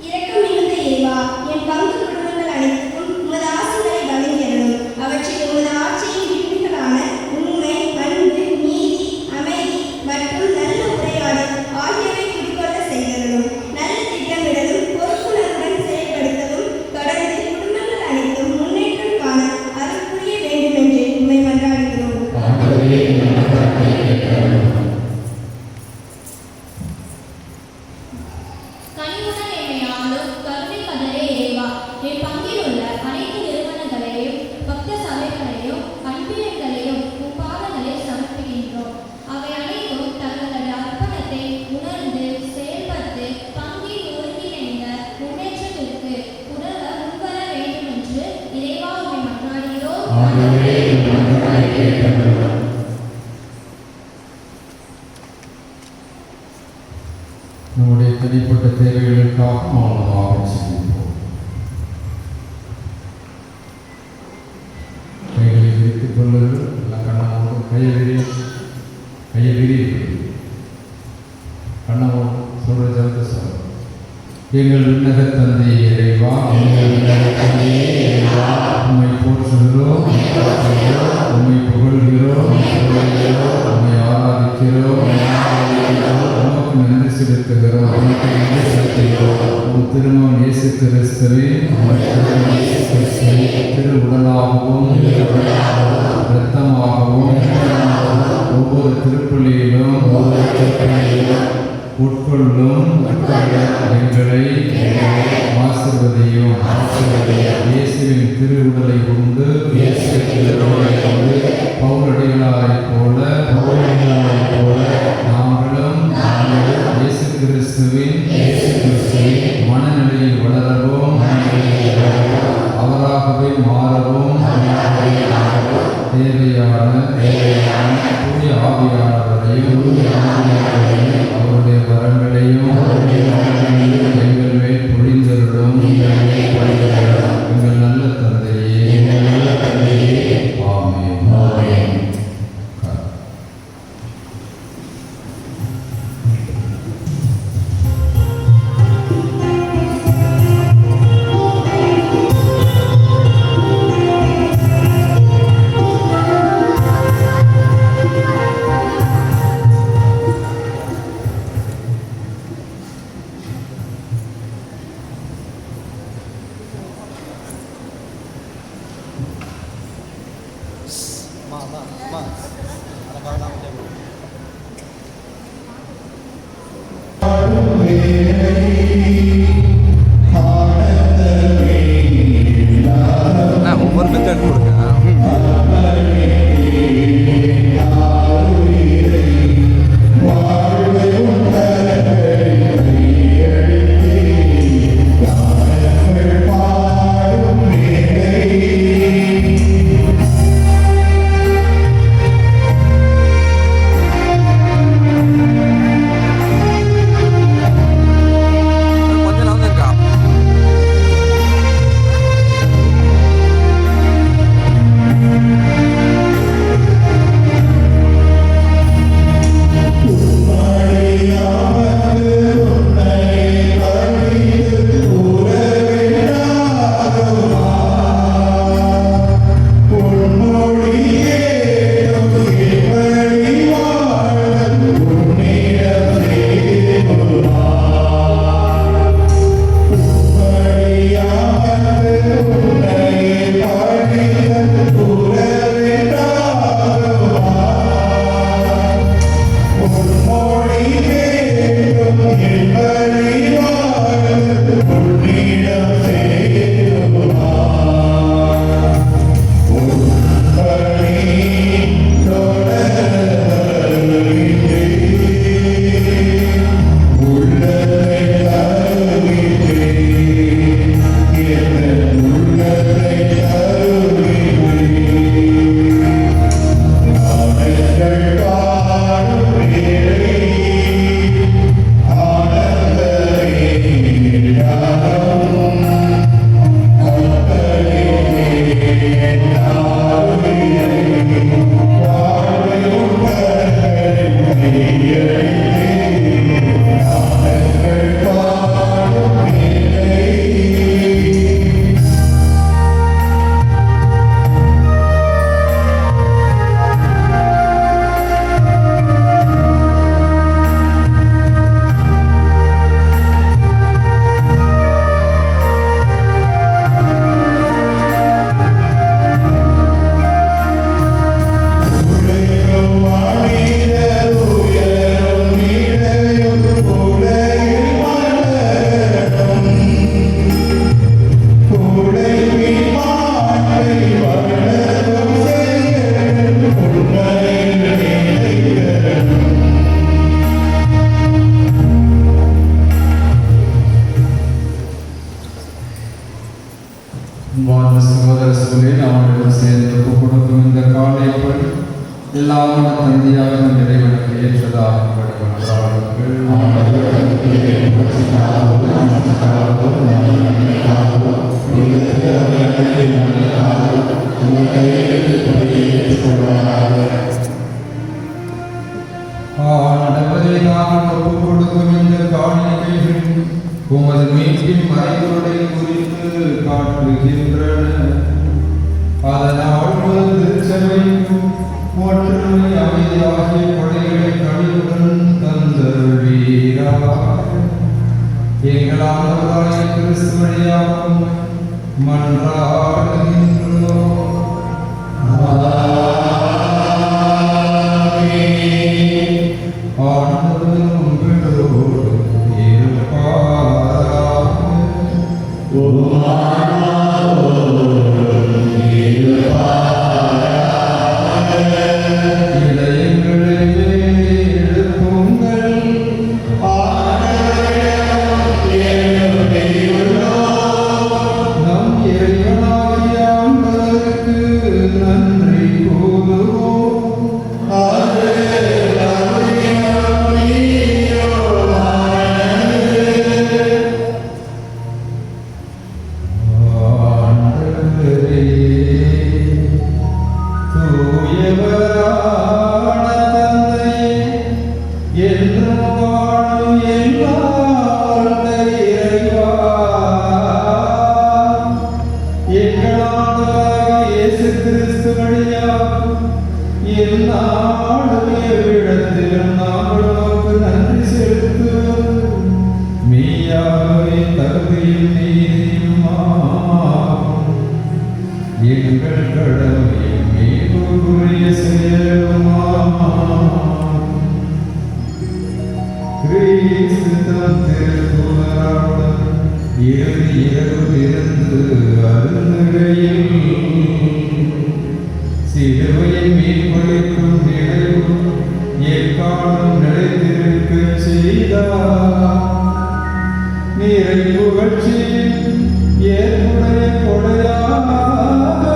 இரக்கம் மிகுந்த இறைவா, என் பங்கு குடும்பங்கள் அனைத்துக்கும் உமது ஆசிகளை வழங்கியருளும். அவற்றில் உமது ஆட்சியின் விரும்புகளான உண்மை, அன்பு, நீதி, அமைதி மற்றும் நல்ல உரையாடல் ஆகியவை குடிக்கொள்ள செய்தருளும். நல்ல திட்டமிடலும் பொறுப்புணர்வுடன் செயல்படுத்தவும் தொடர்ந்து குடும்பங்கள் அனைத்தும் முன்னேற்றம் காண அருள் புரிய வேண்டும் என்று உம்மை மன்றாடுகிறோம். கனிவுடன் என்னை ஆளும் கருணை கதரே இறைவா, என் பங்கில் உள்ள அனைத்து நிறுவனங்களையும் பக்த சபைகளையும் அன்பியர்களையும் உம் பாதங்களில் சமர்ப்பிக்கின்றோம். அவை அனைத்தும் தங்களது அர்ப்பணத்தை உணர்ந்து செயல்பட்டு பங்கில் ஒருங்கிணைந்த முன்னேற்றத்திற்கு உதவ முன்வர வேண்டும் என்று இறைவா உம்மை மன்றாடுகிறோம். நம்முடைய தனிப்பட்ட தேவைகளுக்காக மௌனமாக சிந்திப்போம். கைகளை விரித்துக் கொள்ளுங்கள். எல்லாம் கண்ணாமோடு கையை விரி கண்ணாமோடு சொல்ற ஜலத்தை சொல்ல. எங்கள் விண்ணக தந்தை இறைவா, உம்மை போற்றுகிறோம், உம்மை புகழ்கிறோம், உம்மை ஆராதிக்கிறோம், உமக்கு நன்றி செலுத்துகிறோம். உம் திருமகன் இயேசு கிறிஸ்துவின் திரு உடலாகவும் இரத்தமாகவும் ஒவ்வொரு திருப்பலியிலும் உட்கொள்ளும் எங்களை ஆசீர்வதியும். இயேசுவின் திரு உடலை கொண்டு பவுலடிகளாரைப் போல நாங்களும் இயேசு கிறிஸ்துவின் மனநிலையில் வளரவும் அவராகவே மாறவும் தேவையான தூய ஆவியானவரையும் அவருடைய வரங்களையும் எங்கள் மேல் பொழிந்தருளும். எங்கள் நல்ல தந்தையே, ஆமென். ஒவ்வொரு மெத்தட் கொடுங்க. சொல்லி அவனிடம் சேர்ந்து கொடுக்கும் இந்த காலைப்படி எல்லாம் தந்தியாக இறைவனுக்கு ஏற்றதாக வழிபடுகிறார்கள். ஆண்டவரே, நாங்கள் ஒப்புக் கொடுக்கும் இந்த காணிக்கைகள் உமது மீட்பின் மறைபொருளை குறித்து காட்டுகின்றன. அதனால் உமது திருச்சபைக்கும் ஒற்றுமை அமைதியாகிய கொடைகளை கனிவுடன் தந்தருளீராக. எங்கள் ஆண்டவராகிய கிறிஸ்து வழியாக மன்றாடுகின்றோம். ஆண்டவர் உங்களோடு இருப்பாராக. இதயங்களை எழுப்புங்கள். நம் இறைவனாகிய ஆண்டவருக்கு நன்றி கூறுவோம். ஆண்டவரே, தூயவரான தந்தையே, என்றும் வாழும் எல்லாம் இறைவா, எங்கள் ஆண்டவராகிய இயேசு கிறிஸ்து வழியாக எந்நாளும் எவ்விடத்திலும் நாங்கள் உமக்கு நன்றி செலுத்துவோம். மெய்யாகவே தகுதியும் நீதியுமாகும். எங்கள் கடமையும் மீட்புக்குரிய செயலுமாகும். கிறிஸ்து தம் திருத்தூதரால் இறுதி இரவிலிருந்து அருந்துகையில் சிலுவையை மீட்பளிக்கும் நினைவு எக்காலம் நிலைத்திருக்கச் செய்தார். நீரை புகழ்ச்சியில் ஏற்புடைய கொடையாகவும்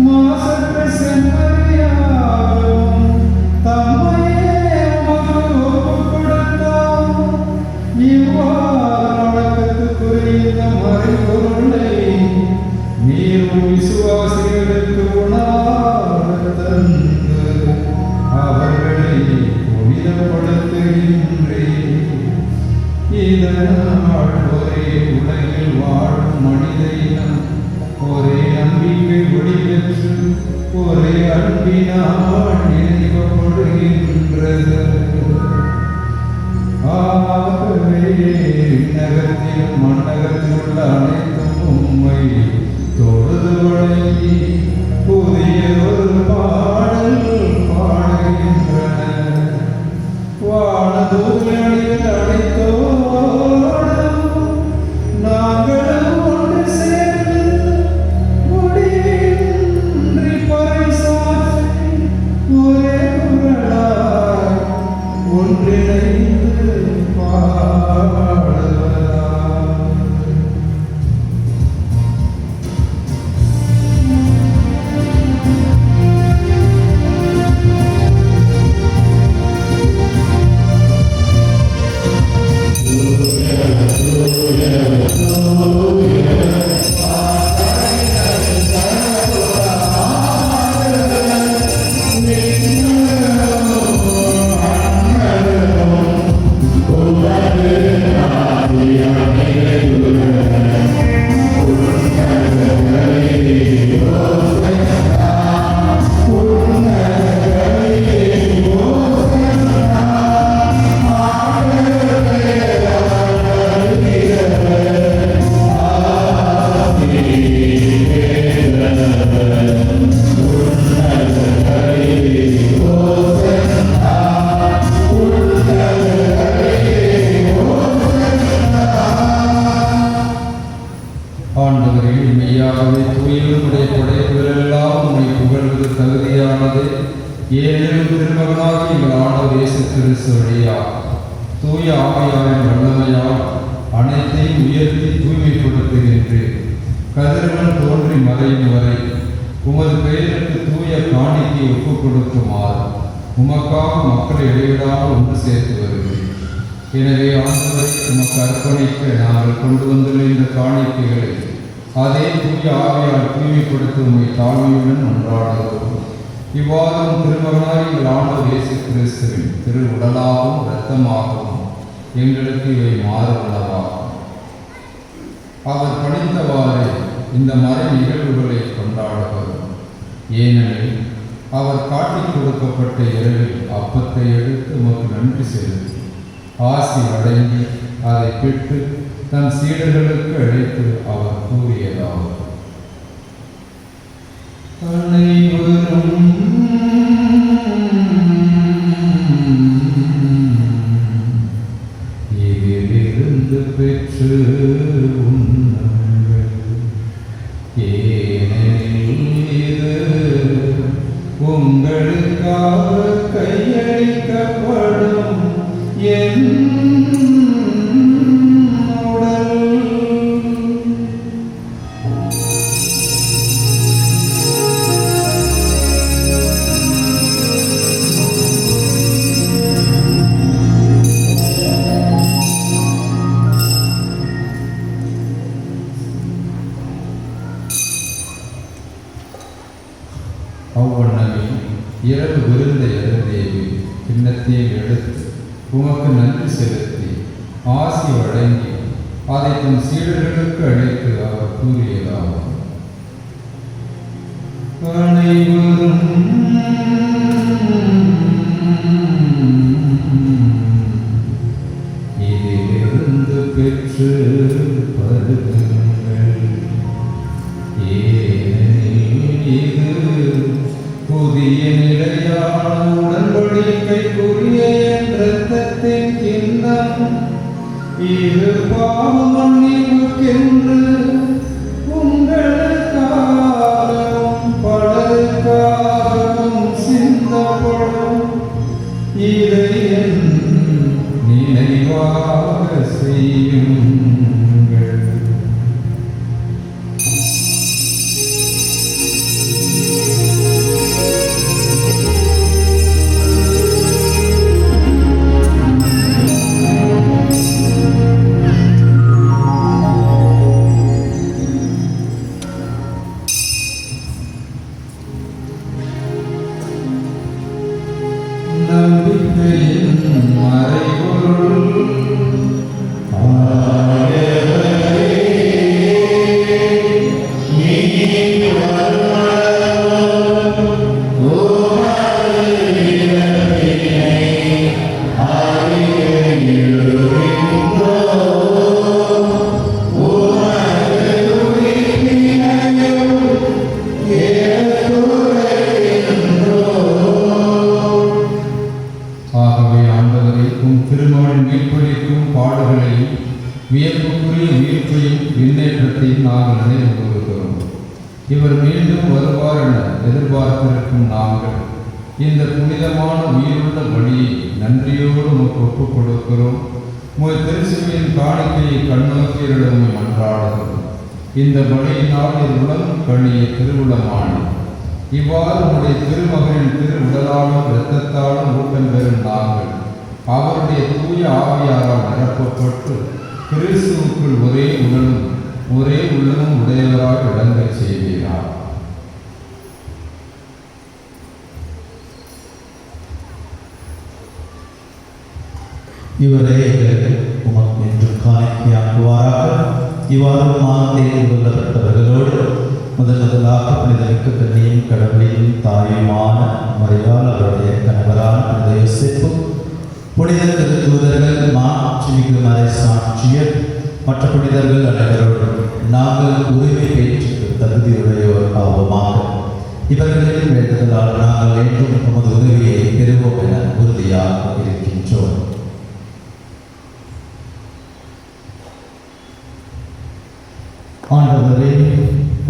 மாசற்ற செம்மறியாகவும் தம்மையே உமக்கு ஒப்புக் கொடுத்தார். இவ்வாறு வணக்கத்துக்குரிய இந்த மறைபொருளை நீரும் விசுவாசிகளுக்கு உணவாக தந்து அவர்களை புனிதப்படுத்துகின்றேன். இதனால் ஒரே உலகில் வாழும் மனித இனம் ஒரே நம்பிக்கை ஒளி பெற்று ஒரே அன்பினால் நினைவப்படுகின்றது. ஆகவே விண்ணகத்திலும் மண்ணகத்தில் உள்ள அனைத்தும் உம்மை தொழுது வழங்கி புதியதொரு பாடல் பாடுகின்றன. வானதூதர்கள் அனைத்தோடும் நாங்களும் ஒன்று சேர்ந்து முடிவின்றி பறைசாற்றி ஒரே குரலாய் ஒன்றிணைந்து பாடுவதால். ஏனெனில் திருமகனாகி எங்கள் ஆண்டவர் இயேசு கிறிஸ்து வழியாக தூய ஆவியாரின் வல்லமையால் அனைத்தையும் உயர்த்தி தூய்மைப்படுத்துகின்றேன். கதிரவன் தோன்றி மறையும் வரை உமது பெயருக்கு தூய காணிக்கை ஒப்புக் கொடுக்குமாறு உமக்காக மக்களை இடைவிடாமல் ஒன்று சேர்த்து வருகிறேன். எனவே ஆண்டவரை உமக்கு அர்ப்பணிக்க நாங்கள் கொண்டு வந்துள்ள இந்த காணிக்கைகளை அதே தூய ஆவியால் தூய்மைப்படுத்த உண்மை தாழ்மையுடன் ஒன்றாடுகிறோம். இவ்வாறு திருமகனாய் எங்கள் ஆண்டவர் இயேசு கிறிஸ்துவின் திரு உடலாகவும் இரத்தமாகவும் எங்களுக்கு இவை மாறுபடவாகும். அவர் பணித்தவாறு இந்த மறை நிகழ்வுகளை கொண்டாடுகிறோம். ஏனெனில் அவர் காட்டிக் கொடுக்கப்பட்ட இரவில் அப்பத்தை எடுத்து உமக்கு நன்றி செலுத்தி ஆசி வழங்கி அதை பெற்று தன் சீடர்களுக்கு அழைத்து அவர் கூறியதாவது: அனைவரும் இதிலிருந்து பெற்று உண்ணுங்கள். ஏனெனில் இது உங்களுக்காக கையளிக்கப்படும் என் உடல். அவ்வண்ணமே இரவு விருந்தை அருந்தேவி கிண்ணத்தையும் எடுத்து உமக்கு நன்றி செலுத்தி ஆசி வழங்கி அதை தன் சீடர்களுக்கு அழைத்து அவர் கூறியதாகும்: அனைவரும் இதிலிருந்து பெற்று பருகுங்கள். ஏனெனில் இது புதிய நிலையான உடன்படிக்கைக்குரிய என் இரத்தத்தின் கிண்ணம். இது பாவ மன்னிப்புக்கென்று உங்களுக்காகவும் பலருக்காகவும் சிந்தப்படும். இதை என் நினைவாக செய்யுங்கள். நம்பிக்கையின் மறைபொருள் ஆகவே ஆண்டவரே, உம் திருமகன் மீட்பளிக்கும் பாடுகளையும் வியப்புக்குரிய மீட்பையும் விண்ணேற்றத்தையும் நாங்கள் நினைவு கூறுகிறோம். இவர் மீண்டும் வருவார் என எதிர்பார்த்திருக்கும் நாங்கள் இந்த புனிதமான உயிருள்ள பலியை நன்றியோடு உமக்கு ஒப்புக் கொடுக்கிறோம். உமது திருச்சபையின் காணிக்கையை கண்ணோக்கியரிடம் மன்றாடுகிறோம். இந்த பலியினால் என் உலகம் கழிய திருவுளமான இவ்வாறு உடைய திருமகனின் திரு உடலாலும் இரத்தத்தாலும் ஊட்டம் பெறும் நாங்கள் அவருடைய தூய ஆவியாரால் நிரப்பப்பட்டு கிறிஸ்துவுக்குள் ஒரே உடலும் ஒரே உள்ளமும் உடையவராக விளங்கச் செய்கிறார். இவரே உமக்கு என்று காணிக்கையாக்குவாராக. இவ்வாறு மாந்தேன் கொல்லப்பட்டவர்களோடு முதலாக புனிதமிக்க கன்னியும் கடவுளையும் தாயுமான மரியாள் அவருடைய கணவரான புனித யோசேப்பு, புனித திருத்தூதர்கள், மாட்சிமிகு மறை சாட்சியர், மற்ற புனிதர்கள் அனைவரோடும் நாங்கள் உரிமை பெற்று தகுதியுடையோர் ஆவோமாக. இவர்களின் வேண்டுதலால் நாங்கள் என்றும் உமது உதவியை பெறுவோம் என உறுதியாக இருக்கின்றோம். ஆண்டவரே,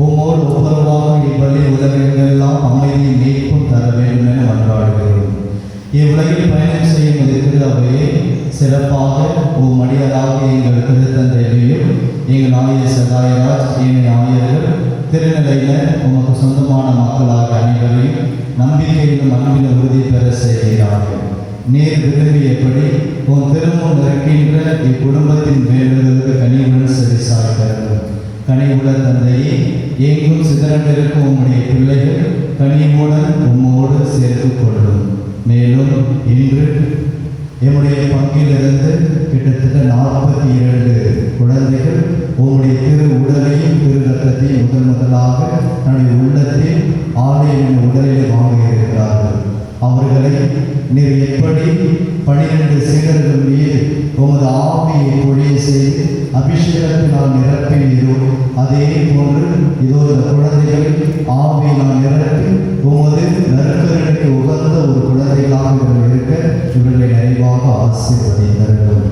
உம்மோடு ஒப்புரவாக இவ்வழி உலகெல்லாம் அமைதியும் மீட்பும் தர வேண்டும் என மன்றாடுகிறோம். இவ்வுலகில் பயணம் செய்யும் திரு அவையை சிறப்பாக மடியராக எங்கள் திருத்தந்தையிலையும் எங்கள் ஆயர் சகாயராஜ் எங்கள் ஆயர்கள் திருநிலையில் உமக்கு சொந்தமான மக்களாக அனைவரையும் நம்பிக்கையிலும் அன்பிலும் உறுதி பெற செய்கிறார்கள். நீர் விரும்பியபடி உன் திருமுன் இருக்கின்ற இக்குடும்பத்தின் வேண்டுதலுக்கு கனிவுடன் செவிசாய்க்கிறது. கனிவுள்ள தந்தையே, எங்கும் சிதறண்டிருக்கும் உம்முடைய பிள்ளைகள் கனிவுடன் உம்மோடு சேர்த்து கொள்ளும். மேலும் இன்று என்னுடைய பங்கிலிருந்து கிட்டத்தட்ட 42 குழந்தைகள் உங்களுடைய திரு உடலையும் திரு ரத்தத்தையும் முதலாக தன்னுடைய உள்ளத்தில் ஆலயம் உடலில் வாங்க இருக்கிறார்கள். அவர்களை நீர் எப்படி 12 சீடர்கள் மீது உமது ஆவியை பொழிய செய்து அபிஷேகத்தினால் நிரப்பினீரோ அதே போன்று இதோ இந்த குழந்தைகளை ஆவியினால் நிரப்பி உமது நற்கருணைக்கு உகந்த ஒரு குழந்தைகளாக இவர்கள் இருக்க இவர்களை நிறைவாக ஆசீர்வதித்தார்கள்.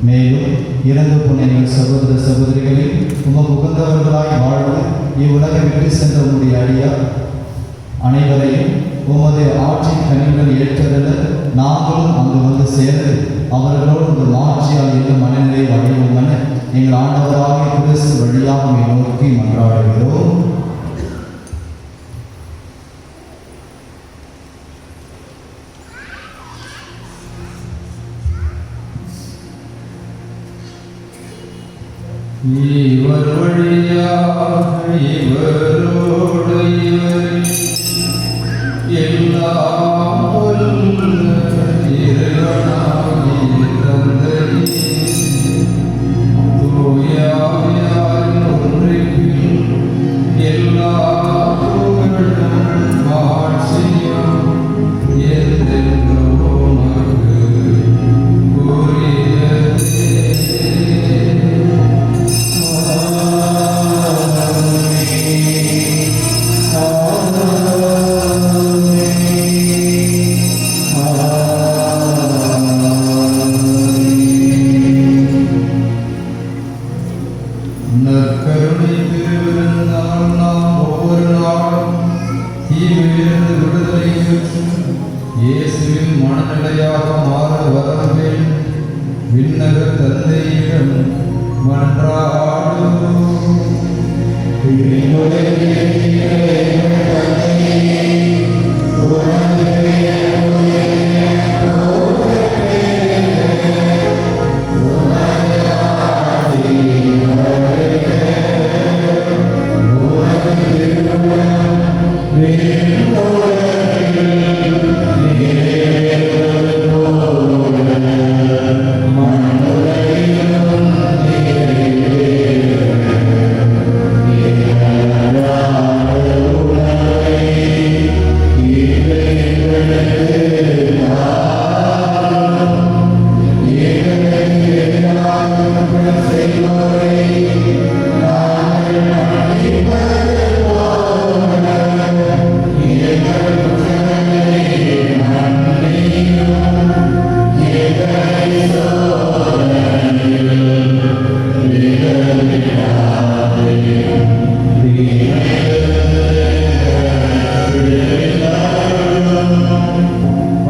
மேலும் இறந்து போன எங்கள் சகோதர சகோதரிகளில் உமக்கு உகந்தவர்களாய் வாழ்ந்து இவ்வுலகை விட்டு சென்ற உங்களுடைய அடியார் அனைவரையும் உமது ஆட்சியின் கனிவுகள் ஏற்றதில் நாங்களும் அங்கு வந்து சேர்ந்து அவர்களோடு ஒரு ஆட்சியால் இந்த மனநிலை அடைவோம் என எங்கள் ஆண்டவராக கிறிஸ்து வழியாக நோக்கி மன்றாடுகிறோம். இவர் வழியாக இவரோடு இவர் எல்லாம் இறைவனாகிய தந்தையே, தூய ஆவியாரின் ஒன்றிப்பில் எல்லா புகழும் ஆட்சியும் என்றென்றும் உமக்கு உரியதே. நற்கருணை திருவிருந்தால் நாம் ஒவ்வொரு நாளும் தீமையிலிருந்து விடுதலை பெற்று இயேசுவின் மனநிலையாக மாற வரவே விண்ணக தந்தையிடம் மன்றாடுவோம்.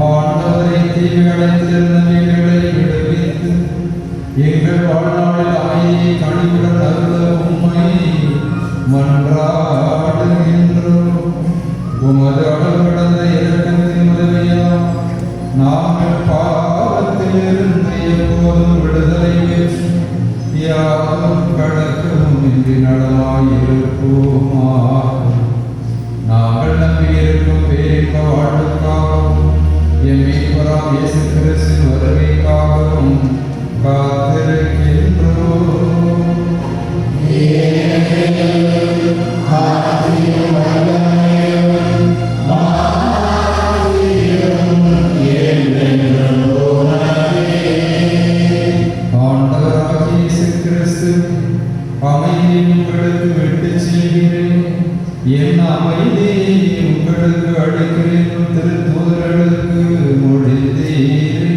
ஆண்டவரை தீவிரத்திலிருந்து எங்களை விடுவித்து எங்கள் வாழ்நாளில் அமைதியை கனிவுடன் அருள உம்மை மன்றாடுகின்றோம். உமது அளவு கடந்த இரக்கத்தின் உதவியால் நாங்கள் பாவத்திலிருந்து எப்போதும் விடுதலை பெற்று யாரும் கடக்கவும் இன்றி நடமாயிருப்போமாக. நாங்கள் நம்பியிருக்கும் பேரின்ப வாழ்வுக்காகவும் என் மீட்பராம் இயேசு கிறிஸ்துவின் வருகைக்காகவும் காத்திருக்கின்றோம். ஆண்டவராகிய இயேசு கிறிஸ்து அமைதியை உங்களுக்கு விட்டுச் செல்கிறேன், என் அமைதியை உங்களுக்கு அளிக்கிறேன் திருத்தூதர்களுக்கு மொழிந்தீரே.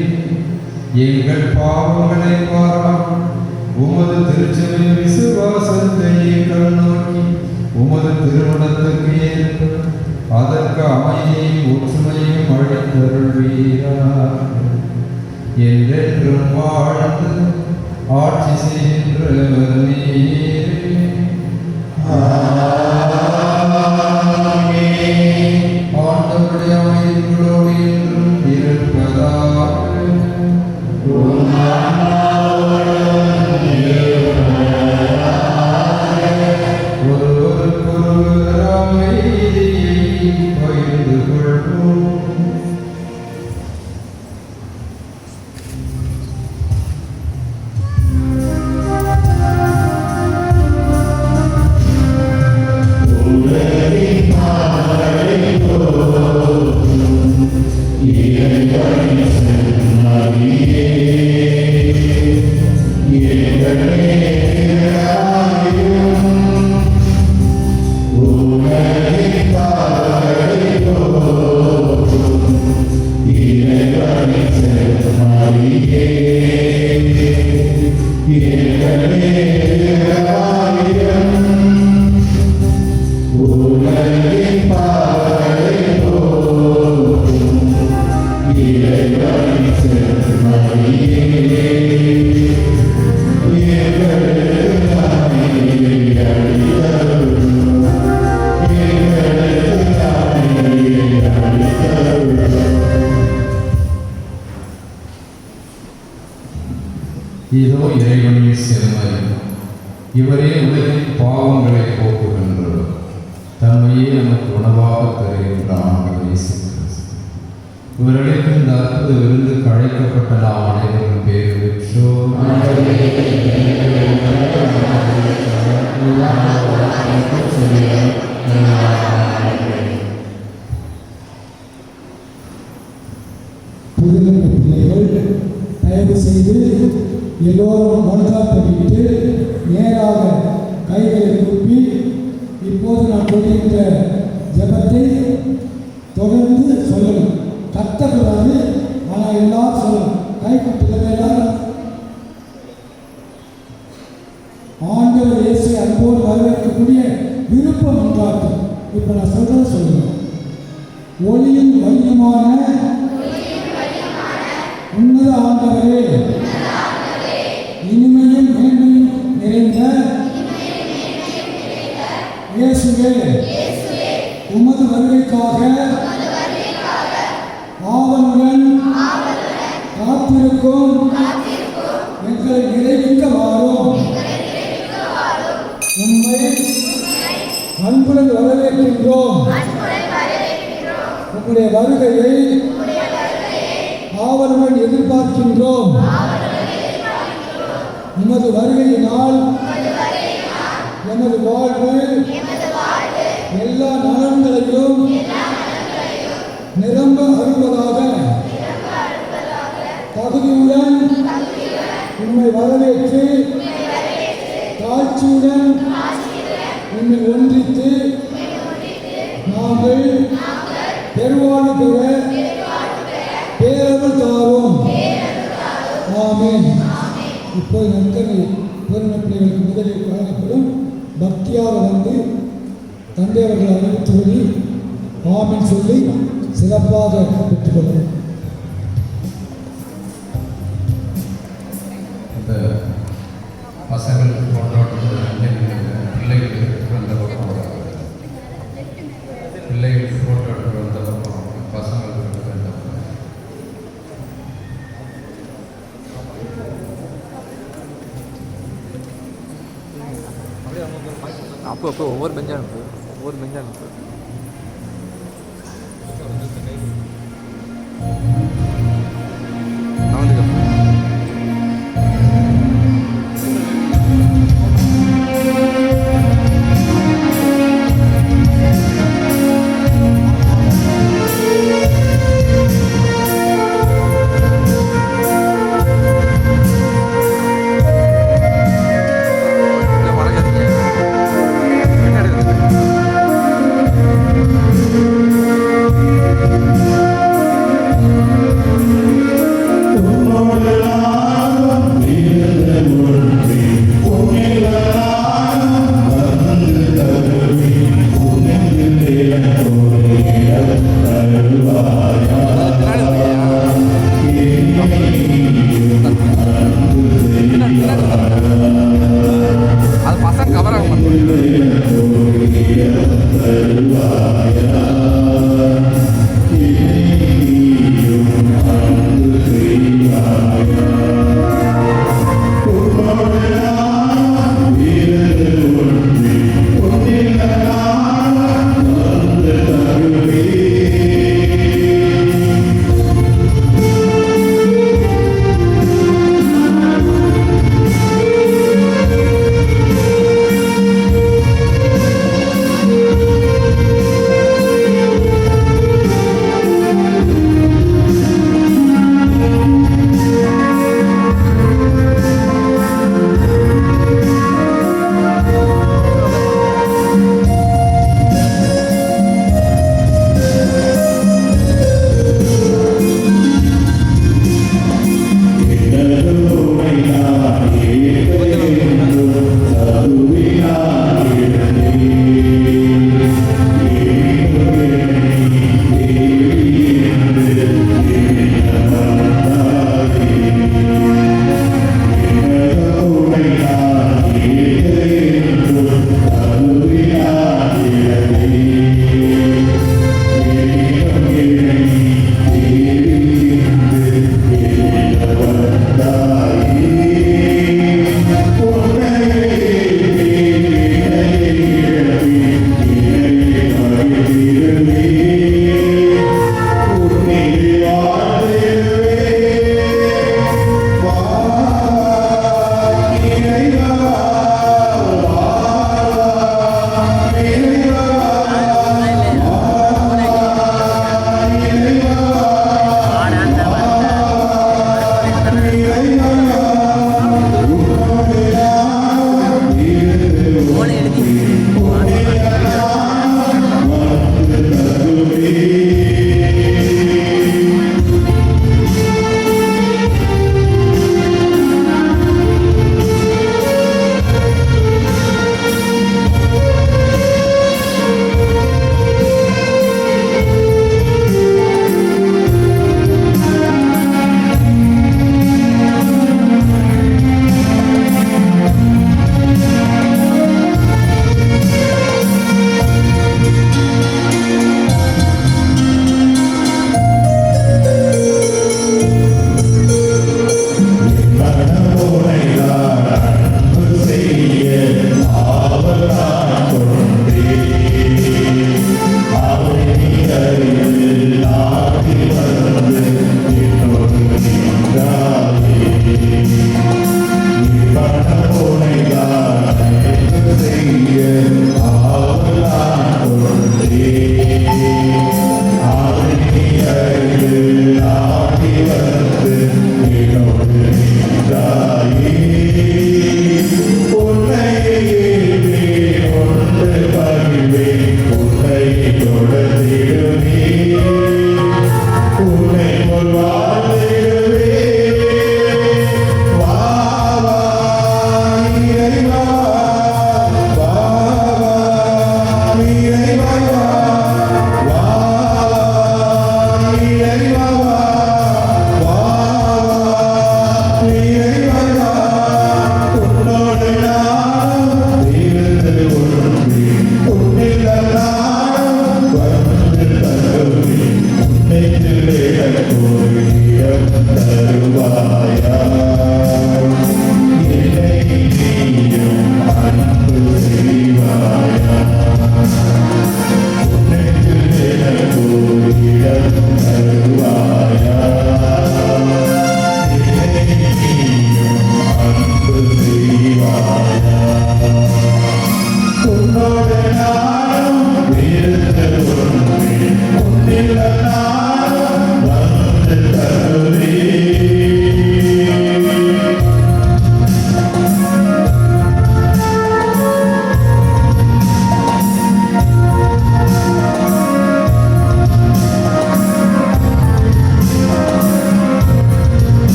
எங்கள் பாவங்களை பாராமல் உமது திருச்சபையின் விசுவாசத்தை கண்ணோக்கி உமது திருமணத்துக்கு ஏற்ப அதற்கு அமைதியையும் ஒற்றுமையும் அளித்தருள்வீராக. என்றென்றும் வாழ்ந்து ஆட்சி செய்கின்றவர் நீரே. ஆண்டவருடைய அமைதிகளோடு என்றும் இருப்பதாக. ஒருவருக்கொருவர் அமைதியை பகிர்ந்து கொள்வோம். இதோ இறைவனின் செம்மை, இவரே உலகின் பாவங்களை போக்குகின்றவர், தம்மையே நமக்கு உணவாக தருகின்ற ஆண்டவர் இயேசு கிறிஸ்து. இவர்களுக்கு இந்த அற்புத விருந்துக்கு அழைக்கப்பட்ட நாம் அனைவரும் பேறு பெற்றோம். புதுநெல் பிள்ளைகள் தயவு செய்து எல்லோரும் மனதாற்பட்டு நேராக கைகளை கூப்பி இப்போது நான் சொல்கின்ற ஜெபத்தை தொடர்ந்து சொல்லணும். கத்தக்கூடாது, ஆனால் எல்லாரும் சொல்லணும். கை கூப்பிட்டு எல்லாரும் ஆண்டவர் இயேசு அன்போடு வரவேற்கக்கூடிய விருப்பம் உண்டாகும். இப்போ நான் சொல்றத சொல்லுங்க. ஒளியும் வலியுமான உன்னத ஆண்டவரே, இனிமையும் மேன்மையும் நிறைந்த இயேசுவே, உமது வருகைக்காக ஆவலுடன் காத்திருக்கும் எங்களை நிறைவிக்க வாரும். உம்மை அன்புடன் வரவேற்கின்றோம். உம்முடைய வருகையை ஆவலுடன் எதிர்பார்க்கின்றோம். உமது வருகையினால் எமது வாழ்வு எல்லா நலன்களையும் நிரம்ப அருள்வதாக தகுதியுடன் உம்மை வரவேற்று தாழ்ச்சியுடன் உம்மை ஒன்றித்து நாங்கள் பெருவாழ்வு பெற பேரருள் தாரும். ஆமென். இப்போது நற்கரை பெருநெல் பிள்ளைகளுக்கு முதலில் வழங்கப்படும் பக்தியாக வந்து தந்தை அவர்கள் அறிவித்து சொல்லி ஆமென் சொல்லி சிறப்பாக பெற்றுக்கொள்ளும். இந்த பசங்களுக்கு கொண்டாடுறது பிள்ளைகளுக்கு வந்த பக்கம், பிள்ளைகளுக்கு ஃபோட்டோ எடுத்து வந்த பக்கம், பசங்களுக்கு வந்த பக்கம். அப்போ ஒவ்வொரு பெஞ்சா அனுப்பு, ஒவ்வொரு பெஞ்சா அனுப்பு. மறக்காதீங்க.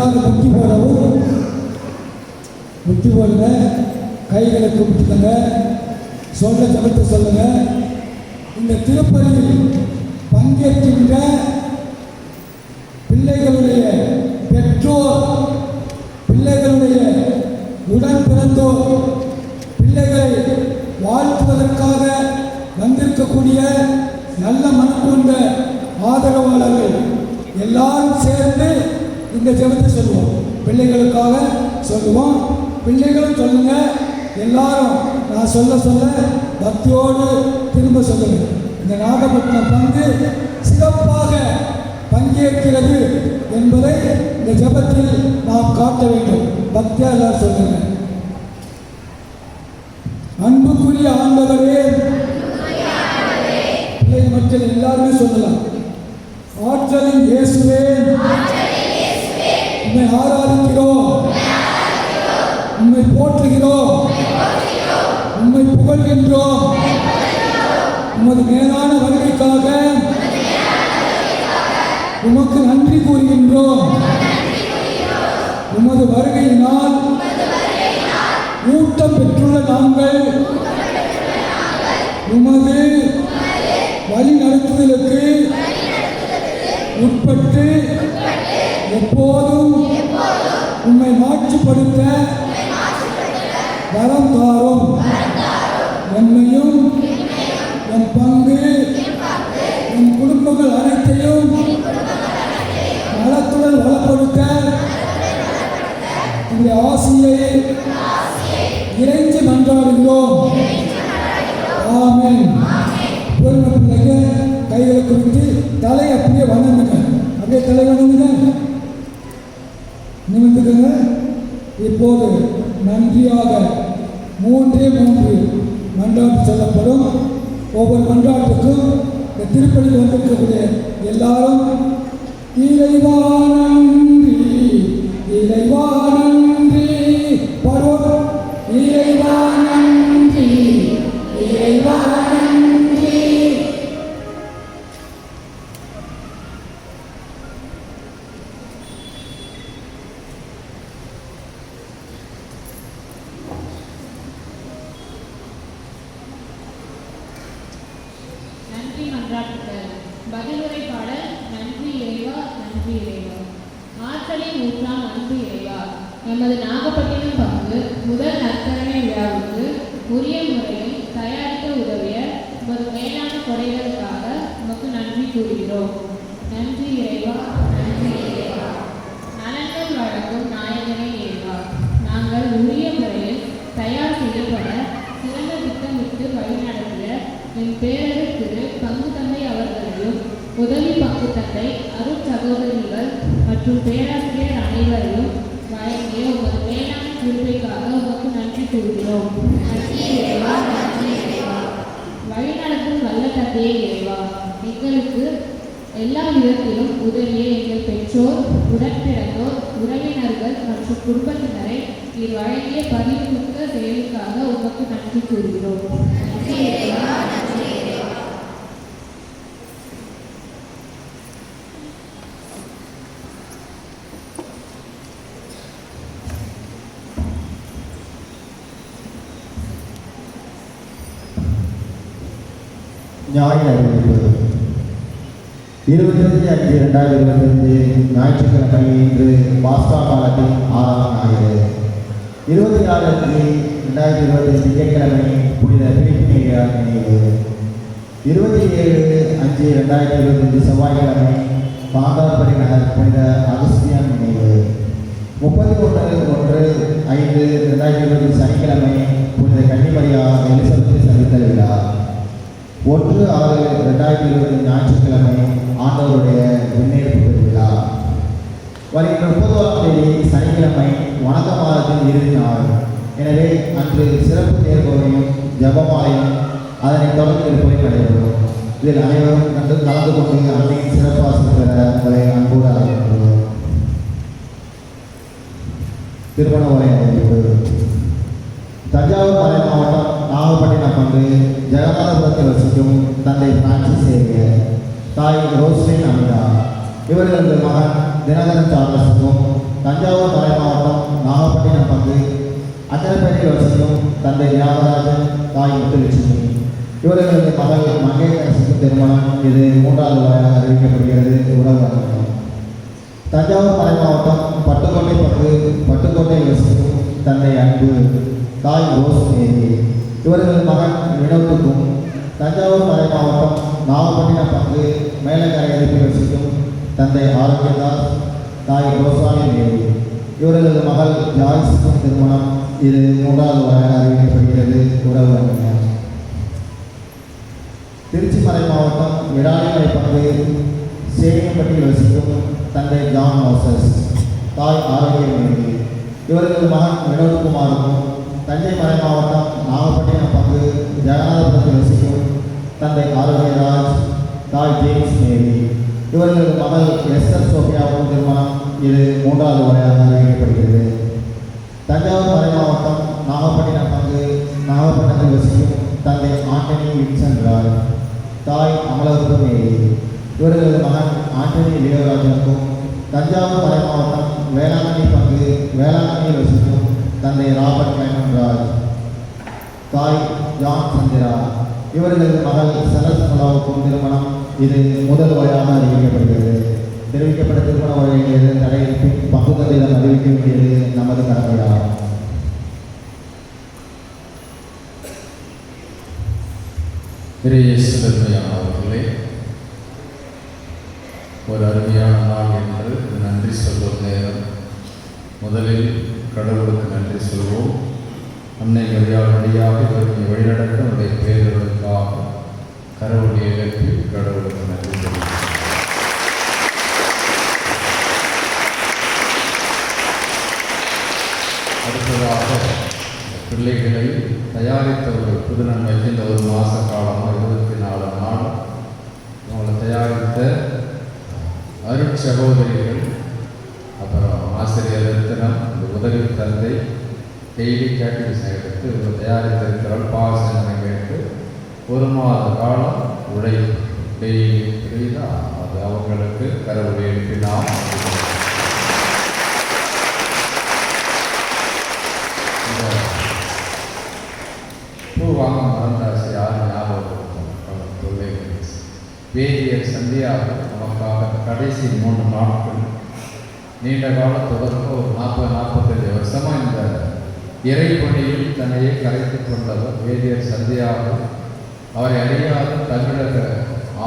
எல்லாரும் முட்டி போடுங்க, கைகளை கும்பிட்டுக்கங்க, சொல்ல ஜபத்தை சொல்லுங்க. இந்த திருப்பலியில் பங்கேற்கின்ற பிள்ளைகளுடைய பெற்றோர், பிள்ளைகளுடைய உடன் பிறந்தோர், பிள்ளைகளை வாழ்த்துவதற்காக வந்திருக்கக்கூடிய நல்ல மனம் கொண்ட ஆதரவாளர்கள் எல்லாரும் சேர்ந்து இந்த ஜெபத்தை சொல்லுவோம். பிள்ளைகளுக்காக சொல்லுவோம். பிள்ளைகளும் சொல்லுங்க. எல்லாரும் நான் சொல்ல பக்தியோடு திரும்ப சொல்லுங்க. இந்த நாகப்பட்டினம் பங்கு சிறப்பாக பங்கேற்கிறது என்பதை இந்த ஜெபத்தில் நாம் காட்ட வேண்டும். பக்தியா எல்லாரும் சொல்லுங்க. அன்புக்குரிய ஆண்டவரே, பிள்ளை மக்கள் எல்லாருமே சொல்லலாம். ஆற்றலின் இயேசுவே, உம்மை ஆராதிக்கிறோம், உம்மை போற்றுகிறோம், உம்மை புகழ்கின்றோம். உமது மேலான வருகைக்காக உமக்கு நன்றி கூறுகின்றோம். உமது வருகையினால் ஊட்டம் பெற்றுள்ள நாங்கள் உமது வழி நடத்துதலுக்கு உட்பட்டு எப்போதும் உம்மை மாட்சிப்படுத்த வரம் தாரும். என்னையும் என் பங்கு என் குடும்பங்கள் அனைத்தையும் நலத்துடன் வளப்படுத்த இந்த ஆசியை இறைஞ்சி மன்றாடுகிறோம். ஆமென். பிள்ளைங்க கைகளை குறித்து தலை அப்படியே வணங்குங்க. அப்படியே தலை வணங்குங்க, நிமிர்ந்துக்குங்க. இப்போது நன்றியாக 3 மன்றாட்டு சொல்லப்படும். ஒவ்வொரு மன்றாட்டுக்கும் இந்த திருப்பலியில் வந்திருக்கக்கூடிய எல்லாரும் இறைவா நன்றி, இறைவா நன்றி பாடுவோம். இறைவா நன்றி, இறைவா நன்றி. நன்றி மன்றாட்டுகள். பதிலுரை பாடல். நன்றி இறைவா, நன்றி இறைவா. ஆற்றலின் ஊற்றாம் அன்பு இறைவா, எமது நாகப்பட்டினம் பங்கு முதல் நற்கரணை விழாவுக்கு உரிய முறையில் தயாரிக்க உதவிய உமது மேலான கொடைகளுக்காக உமக்கு நன்றி கூறுகிறோம். நன்றி இறைவா, நன்றி இறைவா. நலன்கள் வழங்கும் நாயகனே இறைவா, நாங்கள் உரிய முறையில் தயார் செய்யப்பட சிறந்த திட்டமிட்டு வழிநடத்திய என் பேரவை திரு பங்கு தந்தை அவர்களையும் உதவி பங்கு தந்தை அருட்சகோதரிகள் மற்றும் பேராசிரியர் அனைவரையும் வழங்கிய உமது மேலான கிருபைக்காக உமக்கு நன்றி கூறுகிறோம். நன்றி இறைவா, நன்றி இறைவா. வழிநடத்தும் வல்ல தந்தையே இறைவா, எங்களுக்கு எல்லா விதத்திலும் உதவிய எங்கள் பெற்றோர், உடன்பிறந்தோர், உறவினர்கள் மற்றும் குடும்பத்தினரை நீர் வழங்கிய பதிவுமிக்க செயலுக்காக உமக்கு நன்றி கூறுகிறோம். நன்றி இறைவா, நன்றி இறைவா. ஞாயிறு அறிவிப்பு 25/5/2025 ஞாயிற்றுக்கிழமை இன்று பாஸ்கா காலத்தின் 6ஆம் ஞாயிறு. 26/5/2025 திங்கட்கிழமை புனித பிலிப்பினியர் நினைவு. 27/5/2025 செவ்வாய்க்கிழமை பாந்தார்படி நகர் புனித அகஸ்தியன் நினைவு. 31/1/5/2025 சனிக்கிழமை புனித கன்னிமரியா எலிசபெத்தை சந்தித்தல் விழா. 1/6/2025 ஞாயிற்றுக்கிழமை ஆண்டவருடைய விண்ணேற்பு பெருவிழா. வருகின்ற 30ஆம் தேதி சனிக்கிழமை வணக்க மாதத்தின் இறுதி நாள். எனவே அன்று சிறப்பு தேர்வுகளையும் ஜபமாலையும் அதனைத் தொடர்ந்து இருப்பதை நடைபெறும். இதில் அனைவரும் கலந்து கொண்டு அன்னையின் சிறப்பாக பெற உங்களை அன்போடு அழைக்கின்றோம். திருமண உரை அறிவிப்பு. தஞ்சாவூர் மறை மாவட்டம் நாகப்பட்டினம் பங்கு ஜெகநாதபுரத்தில் வசிக்கும் தந்தை பிரான்சிஸ் சேவியர், தாய் ரோஸ்லின் அமிதா, இவர்களது மகன் தினகரன் சார்லஸுக்கும் தஞ்சாவூர் மறை மாவட்டம் நாகப்பட்டினம் பங்கு அச்சரப்பேட்டை வசிக்கும் தந்தை தியாகராஜன், தாய் முத்துலட்சுமி. இவர்களது மகள் மங்கையரசுக்கும் திருமணம். இது 3வது முறையாக அறிவிக்கப்படுகிறது. உறவு அனுமதி. தஞ்சாவூர் மறை மாவட்டம் பட்டுக்கோட்டை பங்கு பட்டுக்கோட்டையில் வசிக்கும் தந்தை அன்பு, தாய் ரோஸ்மேரி. இவர்களது மகன் வினோத்துக்கும். தஞ்சாவூர் மறை மாவட்டம் நாகப்பட்டினம் பங்கு மேலக்கரையடிப்பில் வசிக்கும் தந்தை ஆரோக்கியதாஸ், தாய் ரோசாலி மேரி. இவர்களது மகள் ஜாய்ஸுக்கும் திருமணம். இது 3வது முறையாக அறிவிக்கப்படுகிறது. உறவு அனுமதி. திருச்சி மறை மாவட்டம் விராலிமலை பங்கு சேகம்பட்டியில் வசிக்கும் தந்தை ஜான் மோசஸ், தாய் ஆரோக்கியமேரி. இவர்களது மகன் வினோத்குமாருக்கும். தஞ்சை மறை மாவட்டம் நாகப்பட்டினம் பங்கு ஜெகநாதபுரத்தில் வசிக்கும் தந்தை ஆரோக்கியராஜ், தாய் ஜேம்ஸ் மேரி. இவர்களது மகள் எஸ்எஸ் சோபியாவுக்கும் திருமணம். இது 3வது முறையாக அறிவிக்கப்படுகிறது. தஞ்சாவூர் மறை மாவட்டம் நாகப்பட்டினம் பங்கு நாகப்பட்டினத்தில் வசிக்கும் தந்தை ஆண்டனி வின்சென்ட் ராய், தாய் அமலவர்ப்பு மேரி. இவர்களது மகன் ஆண்டனி லியோராஜனுக்கும். தஞ்சாவூர் மறை மாவட்டம் வேளாங்கண்ணி பங்கு வேளாங்கண்ணியில் வசிக்கும் தந்தை ராபர்ட் மைமன் ராஜ், தாய் ஜான் சந்திரா. இவர்களது மகள் சரஸ்மலாவுக்கும் திருமணம். இது 1 முறையாக அறிவிக்கப்படுகிறது. தெரிவிக்கப்பட்ட திருமண வகையில் தடையிற்பின் பங்குதலிடம் அறிவிக்க வேண்டியது நமது கடமையாகும். இறையேசுவர்களே, ஒரு அருமையான நாள் என்று நன்றி சொல்லும் நேரம். முதலில் கடவுளுக்கு நன்றி சொல்வோம். அன்னை மரியாள் வழியாக இவர்களை வழிநடத்த அவருடைய பேர்களுக்காக கடவுளை எழுப்பி கடவுளுக்கு நன்றி சொல்வோம். அடுத்ததாக பிள்ளைகளை தயாரித்த ஒரு புதுநன்மைக்கு இந்த 1 மாத காலமாக 24 நாள் அவங்களை தயாரித்த அருட்சகோதரிகள், அப்புறம் ஆசிரியர் ரத்தினம், இந்த உதவி தந்தை டெய்லி கேட்டகிரிசன் எடுத்து இவங்க தயாரித்திருக்கிறால் பாசனை கேட்டு 1 மாத காலம் உழைப்பு டெய்லி புரியுதா? அது அவங்களுக்கு கடவுளை எழுப்பினால் பூ வாங்க மறந்தாசி யார் ஞாபகம் பிள்ளைகள் வேதியர் சந்தியாக நமக்காக கடைசி 3 நாட்கள் நீண்ட கால தொடர்ந்து ஒரு 40-45 வருஷமாக இந்த இறைப்பணியில் தன்னையே கரைத்துக் கொண்டவர் வேதியர் சந்தியாக. அவரை அறியாத தமிழக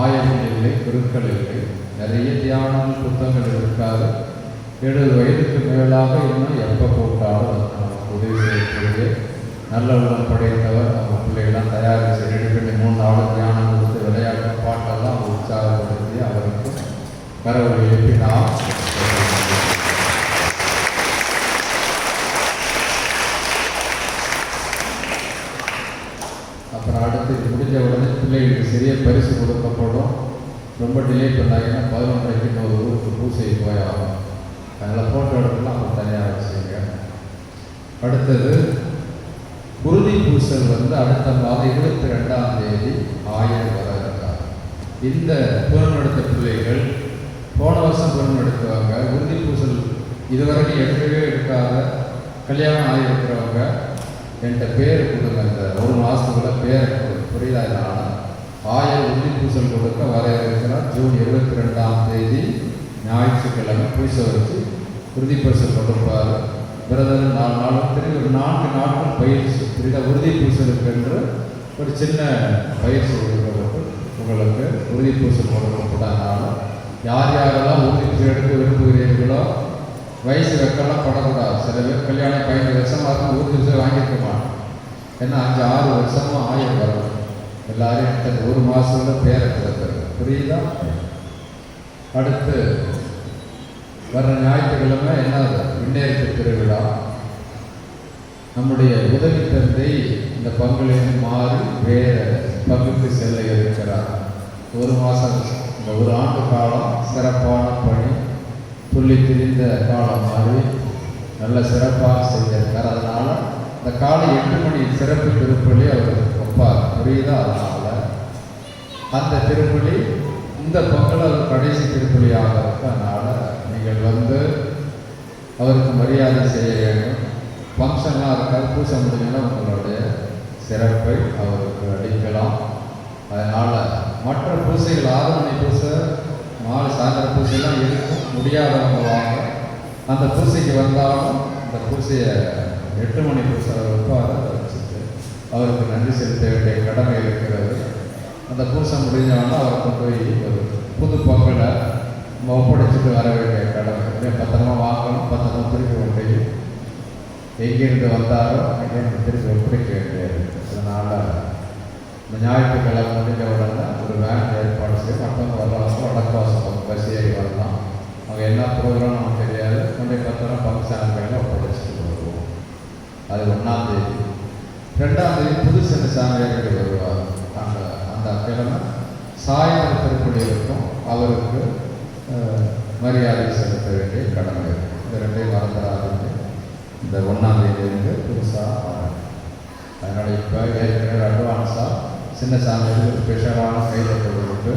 ஆயர்கள் இல்லை, குருக்கள் இல்லை, நிறைய தியான புத்தகங்கள் இருக்காது. 70 வயதுக்கு மேலாக இன்னும் எப்போ கூப்பிட்டாலும் நமக்கு உதவி செய்யக்கூடிய நல்ல உள்ளம் படைத்தவர். அவங்க பிள்ளைகள்லாம் தயாரித்து ரெடி பண்ணி 3 நாள் தியானம் கொடுத்து விளையாட்டு பாட்டெல்லாம் உற்சாகப்படுத்தி அவருக்கு கடவுளை எழுப்பி நாம் அப்புறம் அடுத்து முடிஞ்ச உடனே பிள்ளைகளுக்கு சிறிய பரிசு கொடுக்கப்படும். ரொம்ப டிலே பண்ணாங்கன்னா 11:30க்கு இன்னொரு ஊருக்கு பூசை போயாகும். அதனால் ஃபோட்டோ எடுத்துலாம் அவங்க தனியாக வச்சுங்க. அடுத்தது குருதி பூசல் அடுத்த மாதம் 22ஆம் தேதி ஆயர் வர இருக்கார். இந்த புறமெடுத்த பிள்ளைகள் போன வருஷம் புறமெடுத்தவங்க, குருதி பூசல் இதுவரைக்கும் எடுக்கவே எடுக்காத கல்யாணம் ஆகியிருக்கிறவங்க என்கிட்ட பேர் கொடுங்க. இந்த 1 மாதத்துக்குள்ள பேர் புரியுதா? இதனால் ஆயர் உறுதி பூசல் கொடுக்க வர இருக்கிறார். ஜூன் 22ஆம் தேதி ஞாயிற்றுக்கிழமை பூசை வச்சு உறுதி பூசல் கொடுப்பார். விரதம் 4 நாள் திரும்பி ஒரு 4 நாட்கள் பயிற்சி புரியுதா? உறுதி பூசலுக்கு என்று ஒரு சின்ன பயிற்சி கொடுக்கப்பட்டு உங்களுக்கு உறுதி பூசல் கொடுக்கப்படாதனால யார் யாரெல்லாம் உறுதி பூசல் எடுக்க விரும்புகிறீர்களோ வயசு வெக்கலாம் படக்கூடாது. சில பேர் கல்யாணம் 15 வருஷமாக இருக்கும், உறுதி பூசல் வாங்கியிருக்க மாட்டோம். ஏன்னா 5-6 வருஷமாக ஆயிரம் வரணும். எல்லாரும் எடுத்தது 1 மாதத்துல பேரை கிடக்கிறது புரியுதா? அடுத்து வர்ற ஞாயிற்றுக்கிழமை என்னது? விண்ணேற்பு திருவிழா. நம்முடைய உதவி தந்தை இந்த பங்குலில் மாறி வேறு பங்குக்கு செல்ல இருக்கிறார். 1 மாதம் இந்த 1 ஆண்டு காலம் சிறப்பான பணி, துள்ளி திரிந்த காலம் மாறி நல்ல சிறப்பாக செஞ்சிருக்கார். அதனால் இந்த காலை 8 மணி சிறப்பு திருப்பலி அவர் வைப்பார் புரியுதா? அதனால் அந்த திருப்பலி இந்த பொங்கல் அது கடைசி திருப்பலியாக இருக்கு. அதனால் நீங்கள் அவருக்கு மரியாதை செய்ய வேண்டும். ஃபங்க்ஷன்லாம் இருக்காது, பூசை முடிஞ்சுன்னா உங்களுடைய சிறப்பை அவருக்கு அளிக்கலாம். அதனால் மற்ற பூசைகள் 6 மணி பூசை, மாலை சாயந்தர பூசைலாம் இருக்கும். முடியாதவங்க வாங்க. அந்த பூசைக்கு வந்தாலும் அந்த பூசையை 8 மணி பூசை வைப்பார். அதை வச்சுட்டு அவருக்கு நன்றி செலுத்த வேண்டிய கடமை இருக்கிறது. அந்த பூசை முடிஞ்சவொன்னா அவரை கொண்டு போய் ஒரு புது பொங்கலை நம்ம ஒப்படைச்சிட்டு வர வேண்டிய கடமை. பத்திரமா வாங்கணும், பத்திரமா திருப்பி கொண்டு எங்கிருந்து வந்தாரோ அங்கே திருப்பி ஒப்படைக்க வேண்டியது. அதனால் இந்த ஞாயிற்றுக்கிழமை முடிஞ்ச உடனே ஒரு வேன் ஏற்பாடு செய்யும். மற்றவங்க வரலாம், வடக்குவாசம் பஸ் ஏறி வரலாம். அவங்க என்ன ப்ரோக்ராம் நமக்கு தெரியாது. கொண்டு பத்திரம் பங்குசாமிகளை ஒப்படைச்சிட்டு வருவோம். அது 1ஆம் தேதி. 2ஆம் தேதி புது சின்ன சாமியார்கள் வருவார். அந்த கிழமை சாயந்தர திருப்படி இருக்கும். அவருக்கு மரியாதை செலுத்த வேண்டிய கடமை இருக்கும். இந்த 2ஐயும் மறந்துடாதீங்க. இந்த 1ஆம் தேதியிலிருந்து புதுசாக. அதனால் இப்போ ஏற்கனவே அட்வான்ஸாக சின்ன சாமியாருக்கு ஸ்பெஷலான கைதட்டல் கொடுத்து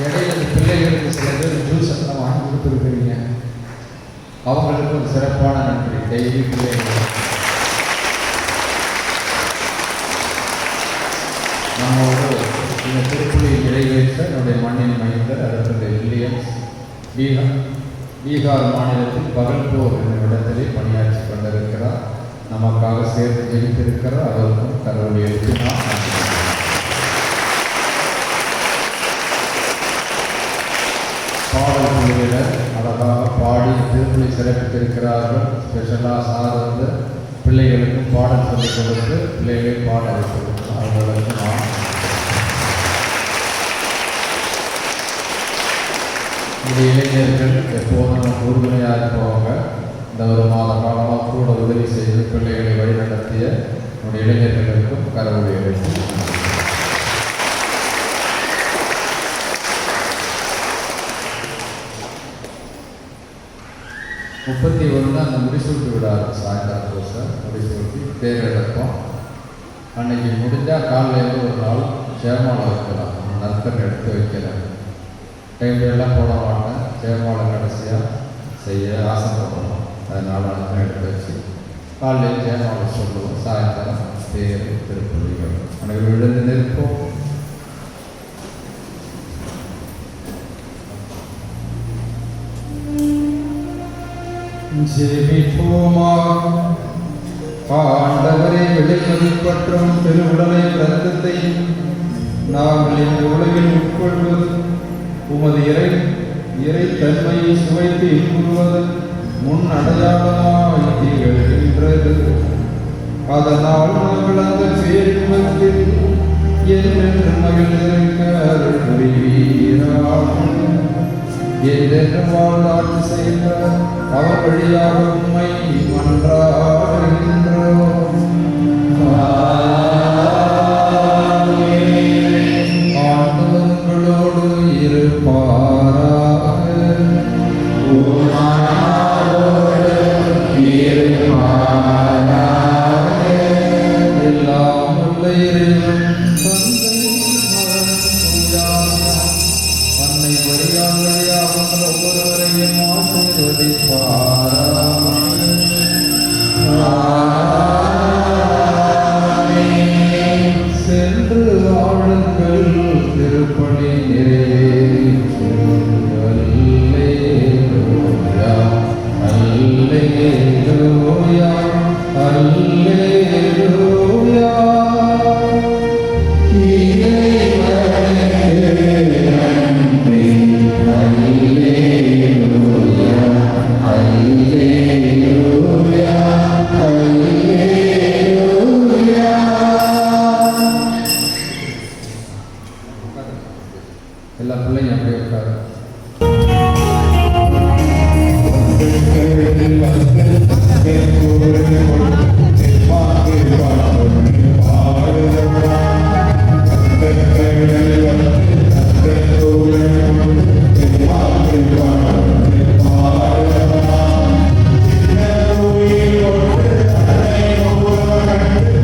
இடையில பிள்ளைகளுக்கு சில பேர் ஜூஸ் எல்லாம் வாங்கி கொடுத்துருக்குறீங்க. அவங்களுக்கு ஒரு சிறப்பான நன்றி. டெய்லி பிள்ளைகள் நம்மோடு இந்த திருப்புலியை நிறைவேற்ற என்னுடைய மண்ணின் மைந்தர் அதற்கு வில்லியம்ஸ் பீகார் மாநிலத்தில் பகல்பூர் என்ற இடத்திலே பணியாற்றி கொண்டிருக்கிறார். நமக்காக சேர்த்து ஜெயித்திருக்கிறார். அவருக்கும் கடவுளை எழுதி நாம் பாடல் குழுவினர் அழகாக பாடி திருப்புலி சிறப்பித்திருக்கிறார்கள். ஸ்பெஷலாக சார் வந்து பிள்ளைகளுக்கும் பாடல் சொல்லிக் கொடுத்து பிள்ளைகளை பாட வைத்திருக்கிறோம். அவர்களுக்கு நான் இந்த இளைஞர்கள் எப்போதும் நமக்கு உறுதுணையாக இருப்பவங்க. இந்த ஒரு மாத காலமாக கூட உதவி செய்து பிள்ளைகளை வழிநடத்திய நம்முடைய இளைஞர்களுக்கும் கடவுளை எழுதி 31 அந்த முடிசூட்டு விடாது. சாயந்தரம் பூசை முடிசூட்டி பேர் எடுப்போம். அன்னைக்கு முடிஞ்சால் காலையில் ஒரு நாள் ஜெயமாலை வைக்கலாம். நற்பன் எடுத்து வைக்கிறேன். டைம்லாம் போட மாட்டேன். ஜெயமாலை கடைசியாக செய்ய ஆசைப்படணும். அதனால் நற்பன் எடுத்து வச்சு காலையில் ஜெயமாலை சொல்லுவோம். சாயந்தரம் பேர் திருப்பதிகள் அன்றைக்கு விழுந்து நிற்போம். ஜெபிப்போமாக. ஆண்டவரே, வெளிமதிப்பற்றும் திருவுடலை இரத்தத்தையும் நாங்கள் இந்த உலகில் உட்கொள்வது உமது இறை தன்மையை சுவைத்து இன்புறுவது முன் அடையாளமாய் திகழ்கின்றது. அதனால் நாங்கள் அந்த பேரின்பத்தில் என்றென்று மகிழ்ந்திருக்க அருள் புரிவீராக. என்றென்று வாழ்ந்தாட்சி செய்த அவர் வழியாக உம்மை மன்றாடுகின்றோம். ஆண்டவர்களோடு இருப்பாராக. எல்லாம் உள்ள இறைவன் தந்தை அன்னை வழியாக ஒவ்வொருவரையும் ஆசீர்வதிப்பாராக. சென்று வாழுங்கள், திருப்பணி நிறைவேற்று. அல்லேலூயா, அல்லேலூயா, அல்லேலூயா. எல்லா பிள்ளைங்க அப்படியே இருக்காரு. Thank you.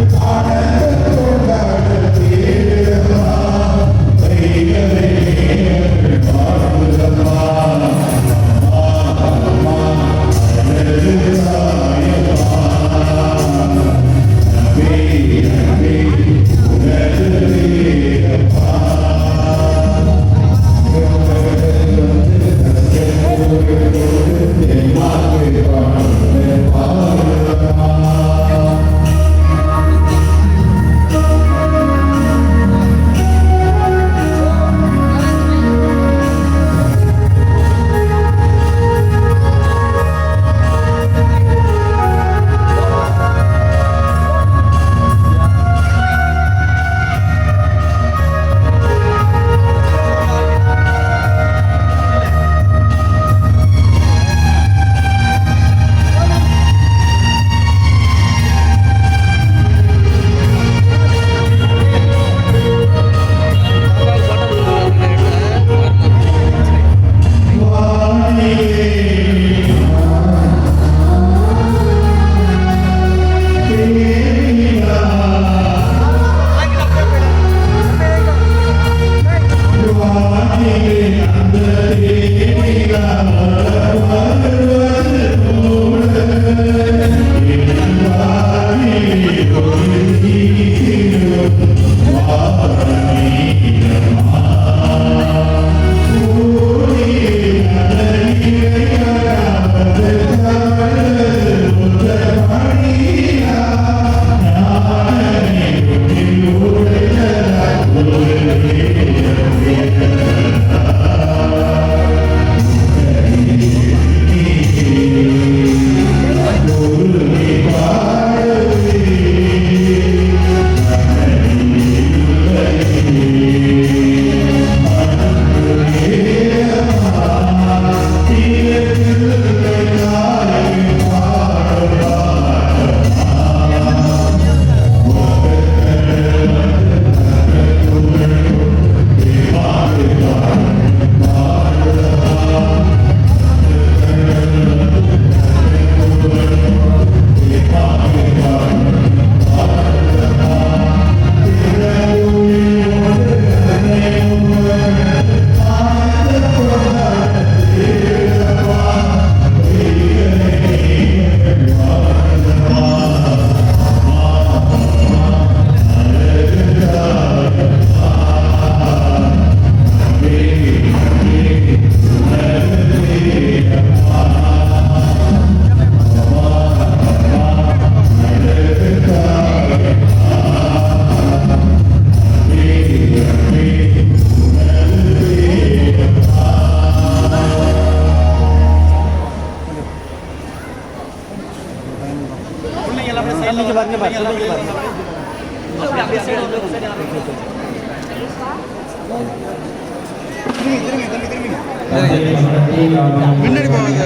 முன்னாடி போவாங்க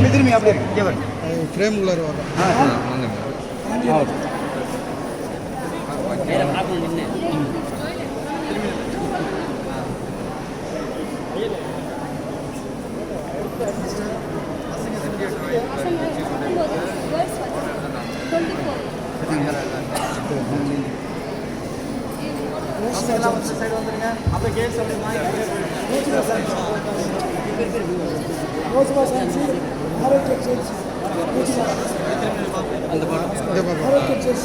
திரும்பி அப்படியே இங்கே ஃப்ரேம் உள்ள சைடு வந்துருங்க அப்படியே கேஸ்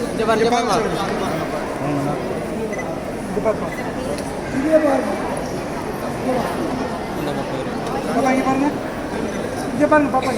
இங்கே பாருங்க பாப்பா இங்கே பாருங்க பாப்பா